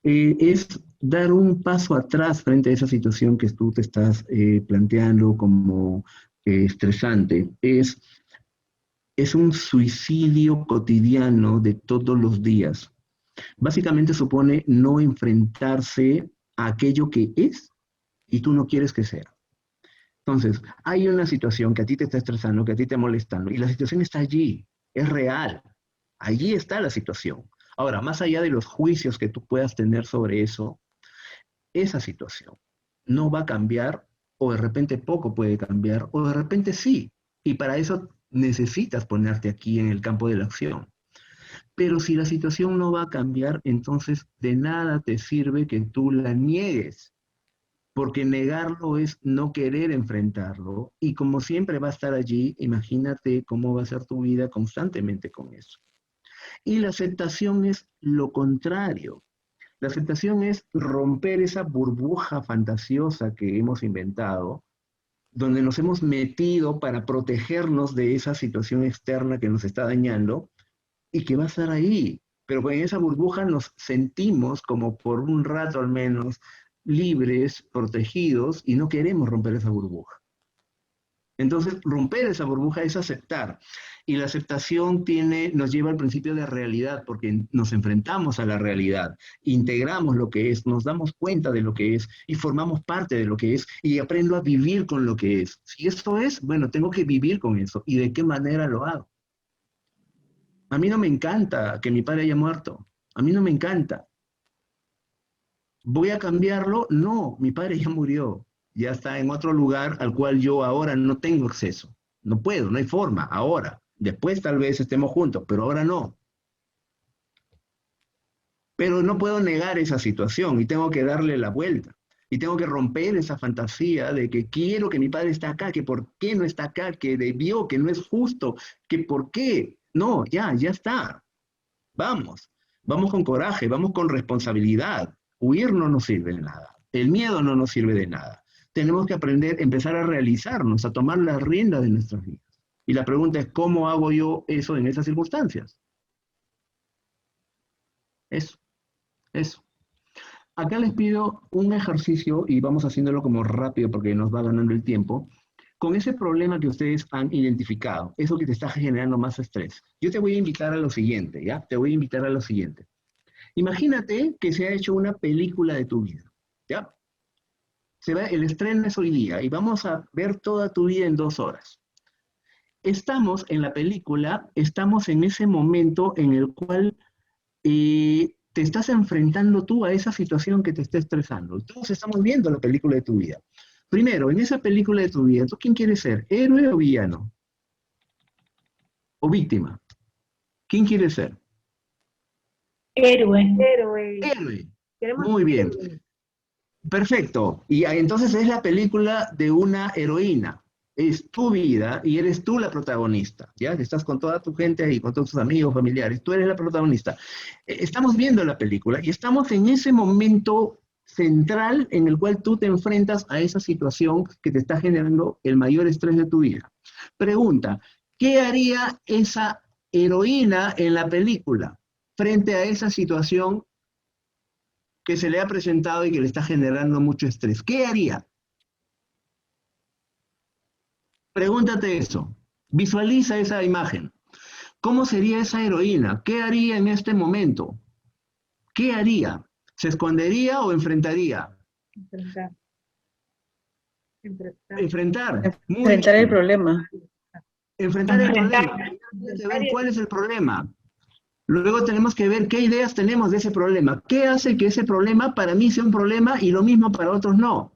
Speaker 1: es dar un paso atrás frente a esa situación que tú te estás planteando como estresante. Es un suicidio cotidiano de todos los días. Básicamente supone no enfrentarse a aquello que es y tú no quieres que sea. Entonces, hay una situación que a ti te está estresando, que a ti te está molestando, y la situación está allí, es real. Allí está la situación. Ahora, más allá de los juicios que tú puedas tener sobre eso, esa situación no va a cambiar, o de repente poco puede cambiar, o de repente sí. Y para eso necesitas ponerte aquí en el campo de la acción. Pero si la situación no va a cambiar, entonces de nada te sirve que tú la niegues, porque negarlo es no querer enfrentarlo, y como siempre va a estar allí, imagínate cómo va a ser tu vida constantemente con eso. Y la aceptación es lo contrario. La aceptación es romper esa burbuja fantasiosa que hemos inventado, donde nos hemos metido para protegernos de esa situación externa que nos está dañando, y que va a estar ahí. Pero en esa burbuja nos sentimos como por un rato al menos libres, protegidos, y no queremos romper esa burbuja. Entonces, romper esa burbuja es aceptar. Y la aceptación nos lleva al principio de realidad, porque nos enfrentamos a la realidad, integramos lo que es, nos damos cuenta de lo que es, y formamos parte de lo que es, y aprendo a vivir con lo que es. Si esto es, bueno, tengo que vivir con eso. ¿Y de qué manera lo hago? A mí no me encanta que mi padre haya muerto. A mí no me encanta. ¿Voy a cambiarlo? No, mi padre ya murió. Ya está en otro lugar al cual yo ahora no tengo acceso. No puedo, no hay forma, ahora. Después tal vez estemos juntos, pero ahora no. Pero no puedo negar esa situación y tengo que darle la vuelta. Y tengo que romper esa fantasía de que quiero que mi padre esté acá, que por qué no está acá, que debió, que no es justo, que por qué. No, ya está. Vamos con coraje, vamos con responsabilidad. Huir no nos sirve de nada. El miedo no nos sirve de nada. Tenemos que aprender, empezar a realizarnos, a tomar la rienda de nuestras vidas. Y la pregunta es, ¿cómo hago yo eso en esas circunstancias? Eso. Acá les pido un ejercicio y vamos haciéndolo como rápido porque nos va ganando el tiempo. Con ese problema que ustedes han identificado, eso que te está generando más estrés, yo te voy a invitar a lo siguiente, ¿ya? Te voy a invitar a lo siguiente. Imagínate que se ha hecho una película de tu vida, ¿ya? El estreno es hoy día y vamos a ver toda tu vida en 2 horas. estamos en la película, estamos en ese momento en el cual te estás enfrentando tú a esa situación que te está estresando. Todos estamos viendo la película de tu vida. Primero, en esa película de tu vida, ¿tú quién quieres ser? ¿Héroe o villano? ¿O víctima? ¿Quién quieres ser?
Speaker 6: Héroe.
Speaker 8: Héroe.
Speaker 1: Héroe.
Speaker 8: Queremos
Speaker 1: Muy bien.
Speaker 8: héroe.
Speaker 1: Perfecto. Y entonces es la película de una heroína. Es tu vida y eres tú la protagonista. ¿Ya? Estás con toda tu gente ahí, con todos tus amigos, familiares. Tú eres la protagonista. Estamos viendo la película y estamos en ese momento central en el cual tú te enfrentas a esa situación que te está generando el mayor estrés de tu vida. Pregunta, ¿qué haría esa heroína en la película frente a esa situación que se le ha presentado y que le está generando mucho estrés? ¿Qué haría? Pregúntate eso. Visualiza esa imagen. ¿Cómo sería esa heroína? ¿Qué haría en este momento? ¿Qué haría? ¿Se escondería o enfrentaría?
Speaker 8: Enfrentar. Enfrentar.
Speaker 1: Enfrentar. Muy
Speaker 5: Enfrentar el
Speaker 1: bien.
Speaker 5: problema.
Speaker 1: Enfrentar el
Speaker 6: Enfrentar.
Speaker 1: problema. Tenemos que ver cuál es el problema. Luego tenemos que ver qué ideas tenemos de ese problema. ¿Qué hace que ese problema para mí sea un problema y lo mismo para otros no?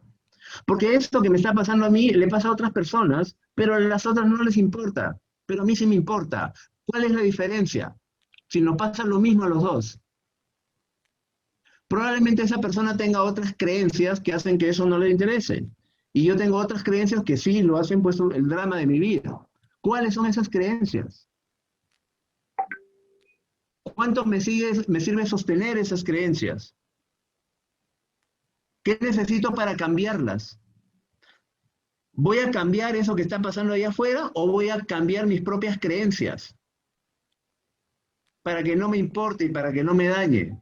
Speaker 1: Porque esto que me está pasando a mí le pasa a otras personas, pero a las otras no les importa. Pero a mí sí me importa. ¿Cuál es la diferencia? Si nos pasa lo mismo a los dos. Probablemente esa persona tenga otras creencias que hacen que eso no le interese. Y yo tengo otras creencias que sí lo hacen pues el drama de mi vida. ¿Cuáles son esas creencias? ¿Cuánto me sirve sostener esas creencias? ¿Qué necesito para cambiarlas? ¿Voy a cambiar eso que está pasando allá afuera o voy a cambiar mis propias creencias? Para que no me importe y para que no me dañe.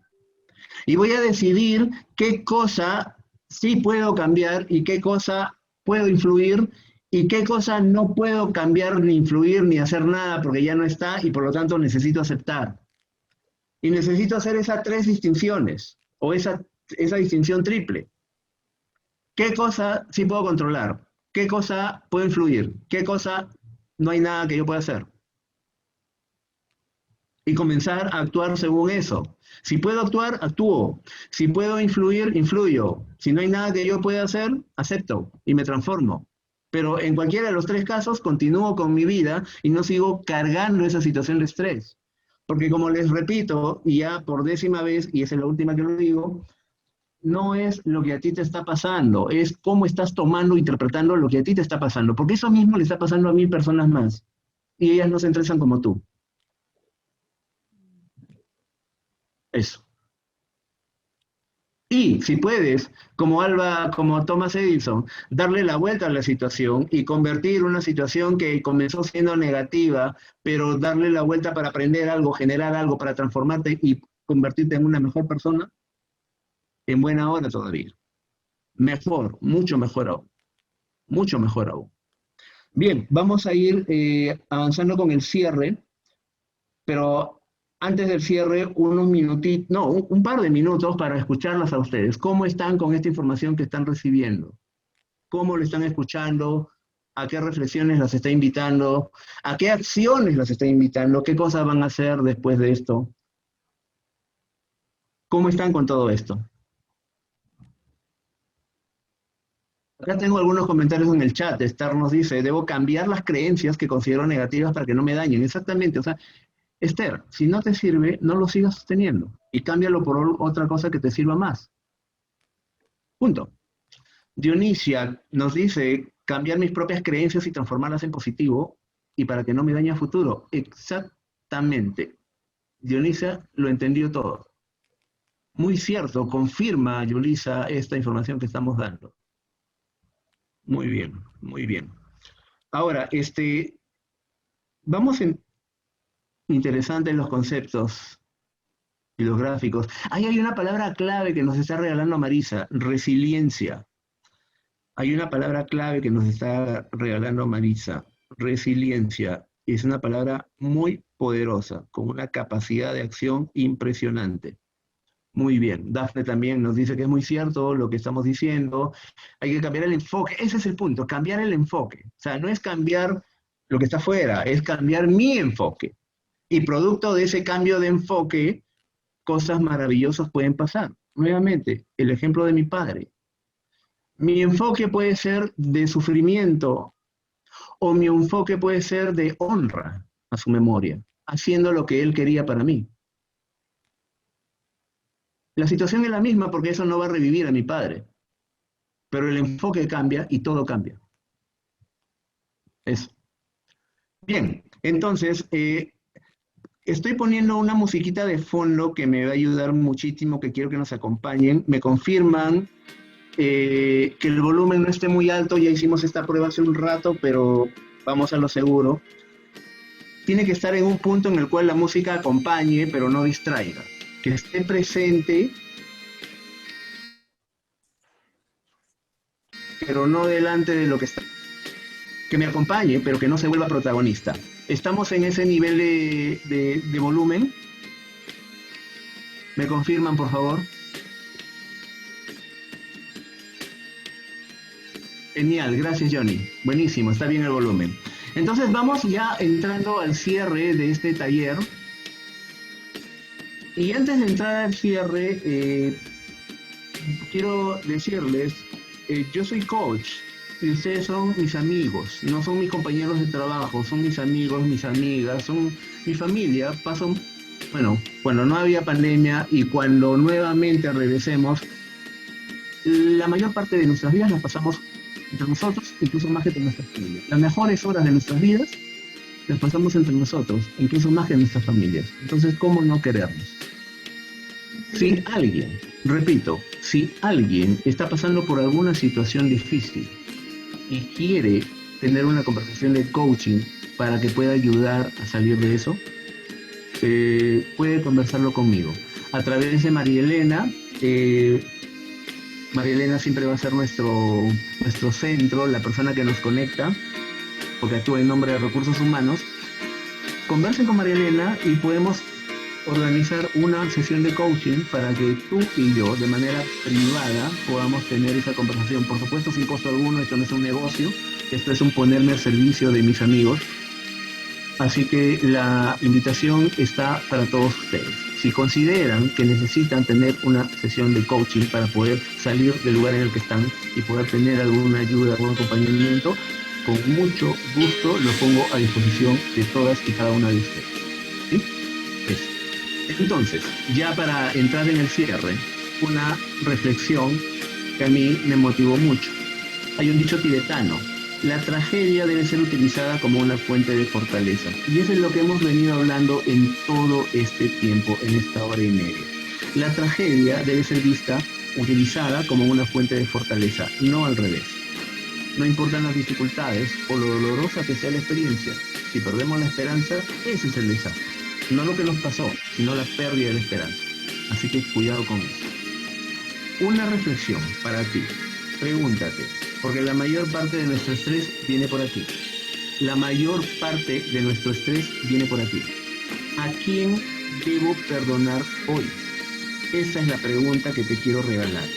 Speaker 1: Y voy a decidir qué cosa sí puedo cambiar y qué cosa puedo influir y qué cosa no puedo cambiar ni influir ni hacer nada porque ya no está y por lo tanto necesito aceptar. Y necesito hacer esas tres distinciones o esa distinción triple. ¿Qué cosa sí puedo controlar? ¿Qué cosa puedo influir? ¿Qué cosa no hay nada que yo pueda hacer? Y comenzar a actuar según eso. Si puedo actuar, actúo. Si puedo influir, influyo. Si no hay nada que yo pueda hacer, acepto y me transformo. Pero en cualquiera de los tres casos, continúo con mi vida y no sigo cargando esa situación de estrés. Porque como les repito, y ya por 10ª vez, y esa es la última que lo digo, no es lo que a ti te está pasando, es cómo estás tomando, interpretando lo que a ti te está pasando. Porque eso mismo le está pasando a 1000 personas más. Y ellas no se estresan como tú. Eso. Y si puedes, como Thomas Edison, darle la vuelta a la situación y convertir una situación que comenzó siendo negativa, pero darle la vuelta para aprender algo, generar algo, para transformarte y convertirte en una mejor persona, en buena hora todavía. Mejor, mucho mejor aún. Mucho mejor aún. Bien, vamos a ir avanzando con el cierre, pero antes del cierre, unos minutitos, no, un par de minutos para escucharlas a ustedes. ¿Cómo están con esta información que están recibiendo? ¿Cómo lo están escuchando? ¿A qué reflexiones las está invitando? ¿A qué acciones las está invitando? ¿Qué cosas van a hacer después de esto? ¿Cómo están con todo esto? Acá tengo algunos comentarios en el chat. Esther nos dice, debo cambiar las creencias que considero negativas para que no me dañen. Exactamente, o sea, Esther, si no te sirve, no lo sigas sosteniendo y cámbialo por otra cosa que te sirva más. Punto. Dionisia nos dice, cambiar mis propias creencias y transformarlas en positivo y para que no me dañe a futuro. Exactamente. Dionisia lo entendió todo. Muy cierto, confirma, Yulisa, esta información que estamos dando. Muy bien, muy bien. Ahora, vamos en interesantes los conceptos y los gráficos. Ahí hay una palabra clave que nos está regalando Marisa, resiliencia. Hay una palabra clave que nos está regalando Marisa, resiliencia. Es una palabra muy poderosa, con una capacidad de acción impresionante. Muy bien. Dafne también nos dice que es muy cierto lo que estamos diciendo. Hay que cambiar el enfoque. Ese es el punto, cambiar el enfoque. O sea, no es cambiar lo que está afuera, es cambiar mi enfoque. Y producto de ese cambio de enfoque, cosas maravillosas pueden pasar. Nuevamente, el ejemplo de mi padre. Mi enfoque puede ser de sufrimiento o mi enfoque puede ser de honra a su memoria, haciendo lo que él quería para mí. La situación es la misma porque eso no va a revivir a mi padre, pero el enfoque cambia y todo cambia. Eso. Bien, entonces, estoy poniendo una musiquita de fondo que me va a ayudar muchísimo, que quiero que nos acompañen. Me confirman que el volumen no esté muy alto, ya hicimos esta prueba hace un rato, pero vamos a lo seguro. Tiene que estar en un punto en el cual la música acompañe, pero no distraiga. Que esté presente, pero no delante de lo que está. Que me acompañe, pero que no se vuelva protagonista. ¿Estamos en ese nivel de volumen? ¿Me confirman, por favor? Genial, gracias Johnny. Buenísimo, está bien el volumen. Entonces vamos ya entrando al cierre de este taller. Y antes de entrar al cierre, quiero decirles, yo soy coach y ustedes son mis amigos, no son mis compañeros de trabajo, son mis amigos, mis amigas, son mi familia. Paso, bueno, cuando no había pandemia y cuando nuevamente regresemos, la mayor parte de nuestras vidas las pasamos entre nosotros, incluso más que con nuestras familias. Las mejores horas de nuestras vidas las pasamos entre nosotros, incluso más que nuestras familias. Entonces, ¿cómo no querernos? Si alguien, repito, si alguien está pasando por alguna situación difícil y quiere tener una conversación de coaching para que pueda ayudar a salir de eso, puede conversarlo conmigo. A través de María Elena, María Elena siempre va a ser nuestro centro, la persona que nos conecta, porque actúa en nombre de Recursos Humanos. Conversen con María Elena y podemos organizar una sesión de coaching para que tú y yo, de manera privada, podamos tener esa conversación. Por supuesto, sin costo alguno, esto no es un negocio, esto es un ponerme al servicio de mis amigos. Así que la invitación está para todos ustedes. Si consideran que necesitan tener una sesión de coaching para poder salir del lugar en el que están y poder tener alguna ayuda, algún acompañamiento, con mucho gusto lo pongo a disposición de todas y cada una de ustedes. ¿Sí? Eso. Entonces, ya para entrar en el cierre, una reflexión que a mí me motivó mucho. Hay un dicho tibetano: la tragedia debe ser utilizada como una fuente de fortaleza. Y eso es lo que hemos venido hablando en todo este tiempo, en esta hora y media. La tragedia debe ser utilizada como una fuente de fortaleza, no al revés. No importan las dificultades o lo dolorosa que sea la experiencia. Si perdemos la esperanza, ese es el desastre. No lo que nos pasó, sino la pérdida de la esperanza. Así que cuidado con eso. Una reflexión para ti. Pregúntate, porque la mayor parte de nuestro estrés viene por aquí. La mayor parte de nuestro estrés viene por aquí. ¿A quién debo perdonar hoy? Esa es la pregunta que te quiero regalar.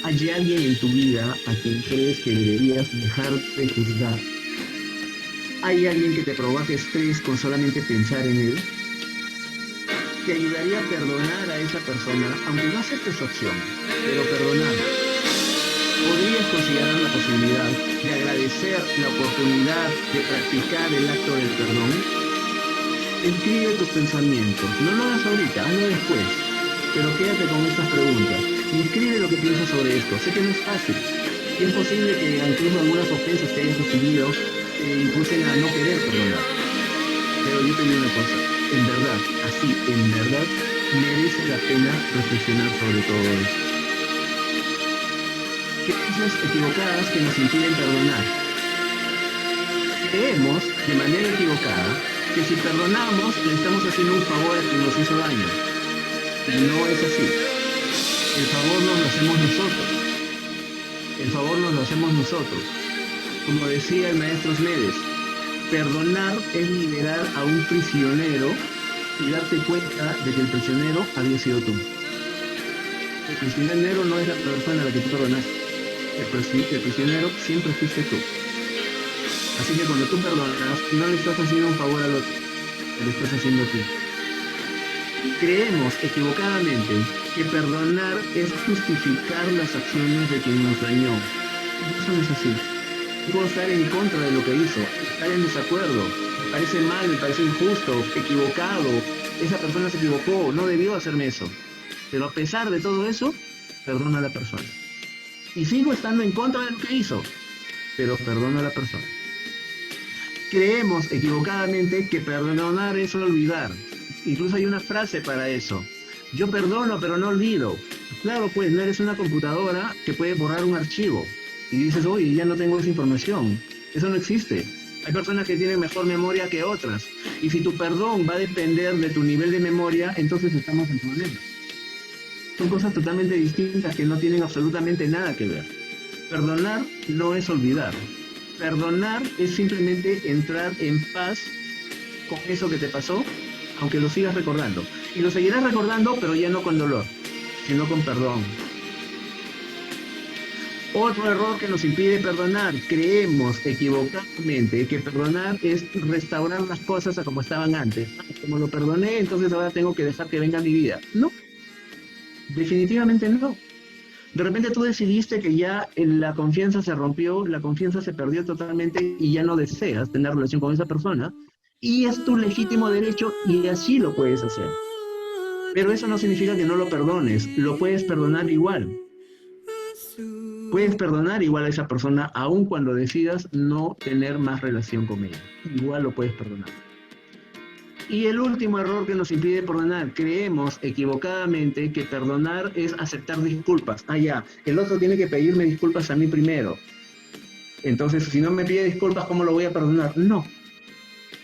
Speaker 1: ¿Hay alguien en tu vida a quien crees que deberías dejar de juzgar? ¿Hay alguien que te provoque estrés con solamente pensar en él? ¿Te ayudaría a perdonar a esa persona, aunque no aceptes su acción, pero perdonar? ¿Podrías considerar la posibilidad de agradecer la oportunidad de practicar el acto del perdón? Escribe tus pensamientos. No lo hagas ahorita, hazlo después. Pero quédate con estas preguntas y escribe lo que piensas sobre esto. Sé que no es fácil. Y es posible que incluso algunas ofensas que hayas recibido te impulsen a no querer perdonar. Pero yo te digo una cosa. En verdad, así, en verdad, merece la pena reflexionar sobre todo esto. Creencias equivocadas que nos impiden perdonar. Creemos de manera equivocada que si perdonamos le estamos haciendo un favor a quien nos hizo daño. Y no es así. El favor nos lo hacemos nosotros. El favor nos lo hacemos nosotros. Como decía el maestro Smedes, perdonar es liberar a un prisionero y darte cuenta de que el prisionero había sido tú. El prisionero no es la persona a la que tú perdonaste. El prisionero siempre fuiste tú. Así que cuando tú perdonas, no le estás haciendo un favor al otro, te lo estás haciendo a ti. Creemos equivocadamente que perdonar es justificar las acciones de quien nos dañó. Eso no es así. Puedo estar en contra de lo que hizo, estar en desacuerdo, me parece mal, me parece injusto, equivocado, esa persona se equivocó, no debió hacerme eso. Pero a pesar de todo eso, perdono a la persona. Y sigo estando en contra de lo que hizo, pero perdono a la persona. Creemos equivocadamente que perdonar es olvidar. Incluso hay una frase para eso. Yo perdono, pero no olvido. Claro, pues no eres una computadora que puede borrar un archivo. Y dices, oye, ya no tengo esa información. Eso no existe. Hay personas que tienen mejor memoria que otras. Y si tu perdón va a depender de tu nivel de memoria, entonces estamos en problemas. Son cosas totalmente distintas que no tienen absolutamente nada que ver. Perdonar no es olvidar. Perdonar es simplemente entrar en paz con eso que te pasó, aunque lo sigas recordando. Y lo seguirás recordando, pero ya no con dolor, sino con perdón. Otro error que nos impide perdonar. Creemos equivocadamente que perdonar es restaurar las cosas a como estaban antes. Como lo perdoné, entonces ahora tengo que dejar que venga mi vida. No, definitivamente no. De repente tú decidiste que ya la confianza se rompió, la confianza se perdió totalmente y ya no deseas tener relación con esa persona. Y es tu legítimo derecho y así lo puedes hacer. Pero eso no significa que no lo perdones, lo puedes perdonar igual. Puedes perdonar igual a esa persona aun cuando decidas no tener más relación con ella. Igual lo puedes perdonar. Y el último error que nos impide perdonar, creemos equivocadamente que perdonar es aceptar disculpas. Ah, ya, el otro tiene que pedirme disculpas a mí primero. Entonces, si no me pide disculpas, ¿cómo lo voy a perdonar? No,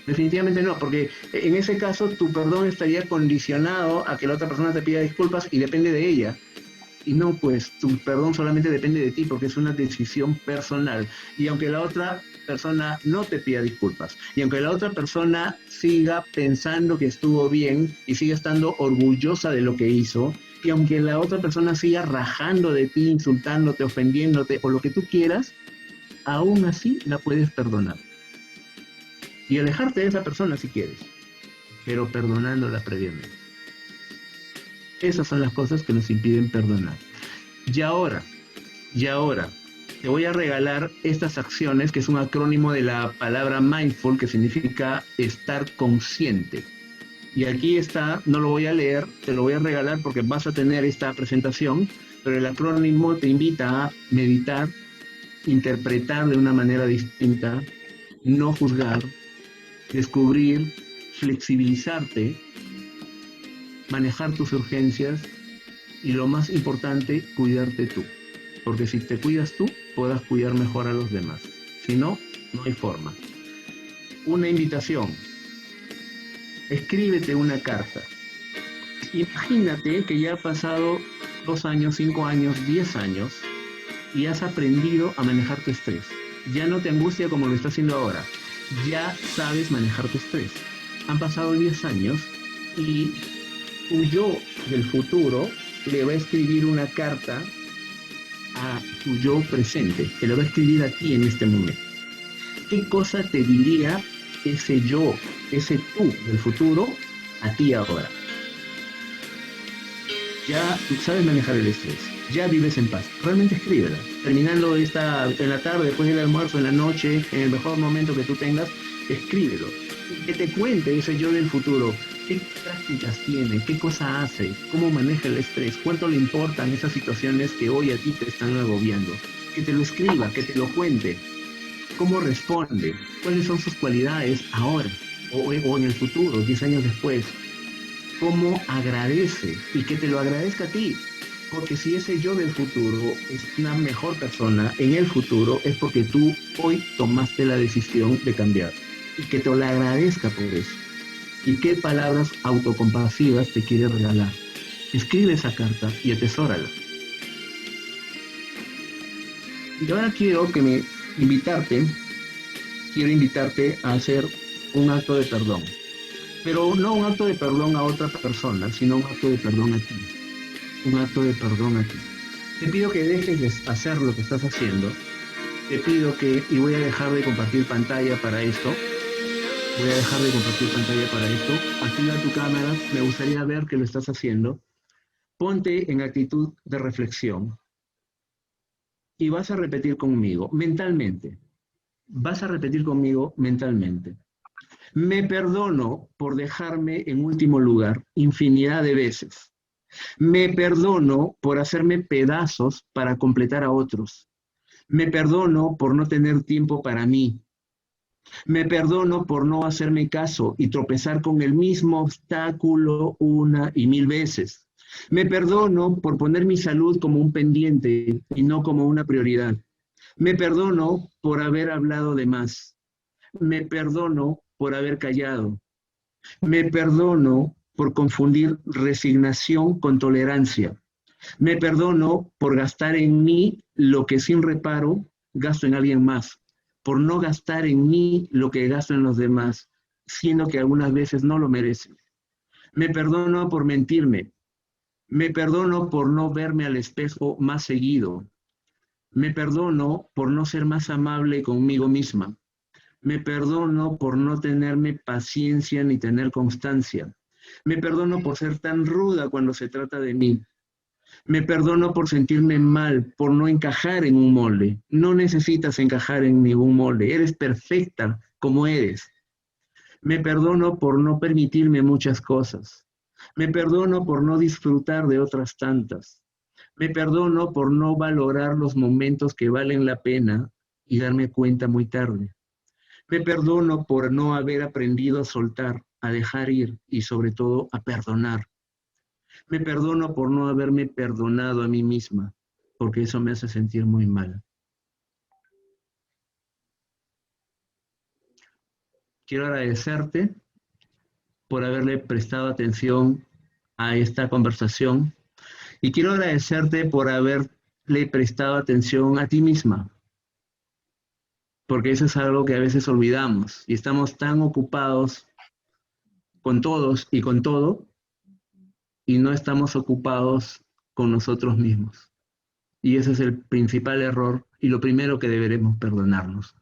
Speaker 1: definitivamente no, porque en ese caso tu perdón estaría condicionado a que la otra persona te pida disculpas y depende de ella. Y no, pues tu perdón solamente depende de ti porque es una decisión personal. Y aunque la otra persona no te pida disculpas, y aunque la otra persona siga pensando que estuvo bien y siga estando orgullosa de lo que hizo, y aunque la otra persona siga rajando de ti, insultándote, ofendiéndote o lo que tú quieras, aún así la puedes perdonar. Y alejarte de esa persona si quieres, pero perdonándola previamente. Esas son las cosas que nos impiden perdonar. Y ahora, te voy a regalar estas acciones, que es un acrónimo de la palabra mindful, que significa estar consciente. Y aquí está, no lo voy a leer, te lo voy a regalar porque vas a tener esta presentación, pero el acrónimo te invita a meditar, interpretar de una manera distinta, no juzgar, descubrir, flexibilizarte, manejar tus urgencias y lo más importante, cuidarte tú. Porque si te cuidas tú, podrás cuidar mejor a los demás. Si no, no hay forma. Una invitación. Escríbete una carta. Imagínate que ya ha pasado 2 años, 5 años, 10 años y has aprendido a manejar tu estrés. Ya no te angustia como lo estás haciendo ahora. Ya sabes manejar tu estrés. Han pasado 10 años y tu yo del futuro le va a escribir una carta a tu yo presente, te lo va a escribir a ti en este momento. ¿Qué cosa te diría ese yo, ese tú del futuro a ti ahora? Ya sabes manejar el estrés, ya vives en paz. Realmente escríbela. Terminando en la tarde, después del almuerzo, en la noche, en el mejor momento que tú tengas, escríbelo. Que te cuente ese yo del futuro. ¿Qué prácticas tiene? ¿Qué cosa hace? ¿Cómo maneja el estrés? ¿Cuánto le importan esas situaciones que hoy a ti te están agobiando? Que te lo escriba, que te lo cuente. ¿Cómo responde? ¿Cuáles son sus cualidades ahora o en el futuro, 10 años después? ¿Cómo agradece? Y que te lo agradezca a ti. Porque si ese yo del futuro es una mejor persona en el futuro, es porque tú hoy tomaste la decisión de cambiar. Y que te lo agradezca por eso. ¿Y qué palabras autocompasivas te quiere regalar? Escribe esa carta y atesórala. Y ahora quiero invitarte a hacer un acto de perdón. Pero no un acto de perdón a otra persona, sino un acto de perdón a ti. Un acto de perdón a ti. Te pido que dejes de hacer lo que estás haciendo, te pido que, y voy a dejar de compartir pantalla para esto, activa tu cámara, me gustaría ver que lo estás haciendo, ponte en actitud de reflexión y vas a repetir conmigo mentalmente, me perdono por dejarme en último lugar infinidad de veces. Me perdono por hacerme pedazos para completar a otros. Me perdono por no tener tiempo para mí. Me perdono por no hacerme caso y tropezar con el mismo obstáculo una y mil veces. Me perdono por poner mi salud como un pendiente y no como una prioridad. Me perdono por haber hablado de más. Me perdono por haber callado. Me perdono por confundir resignación con tolerancia. Me perdono por gastar en mí lo que sin reparo gasto en alguien más. Por no gastar en mí lo que gasto en los demás, siendo que algunas veces no lo merecen. Me perdono por mentirme. Me perdono por no verme al espejo más seguido. Me perdono por no ser más amable conmigo misma. Me perdono por no tenerme paciencia ni tener constancia. Me perdono por ser tan ruda cuando se trata de mí. Me perdono por sentirme mal, por no encajar en un molde. No necesitas encajar en ningún molde. Eres perfecta como eres. Me perdono por no permitirme muchas cosas. Me perdono por no disfrutar de otras tantas. Me perdono por no valorar los momentos que valen la pena y darme cuenta muy tarde. Me perdono por no haber aprendido a soltar, a dejar ir y sobre todo a perdonar. Me perdono por no haberme perdonado a mí misma, porque eso me hace sentir muy mal. Quiero agradecerte por haberle prestado atención a esta conversación y quiero agradecerte por haberle prestado atención a ti misma, porque eso es algo que a veces olvidamos y estamos tan ocupados con todos y con todo y no estamos ocupados con nosotros mismos. Y ese es el principal error y lo primero que deberemos perdonarnos.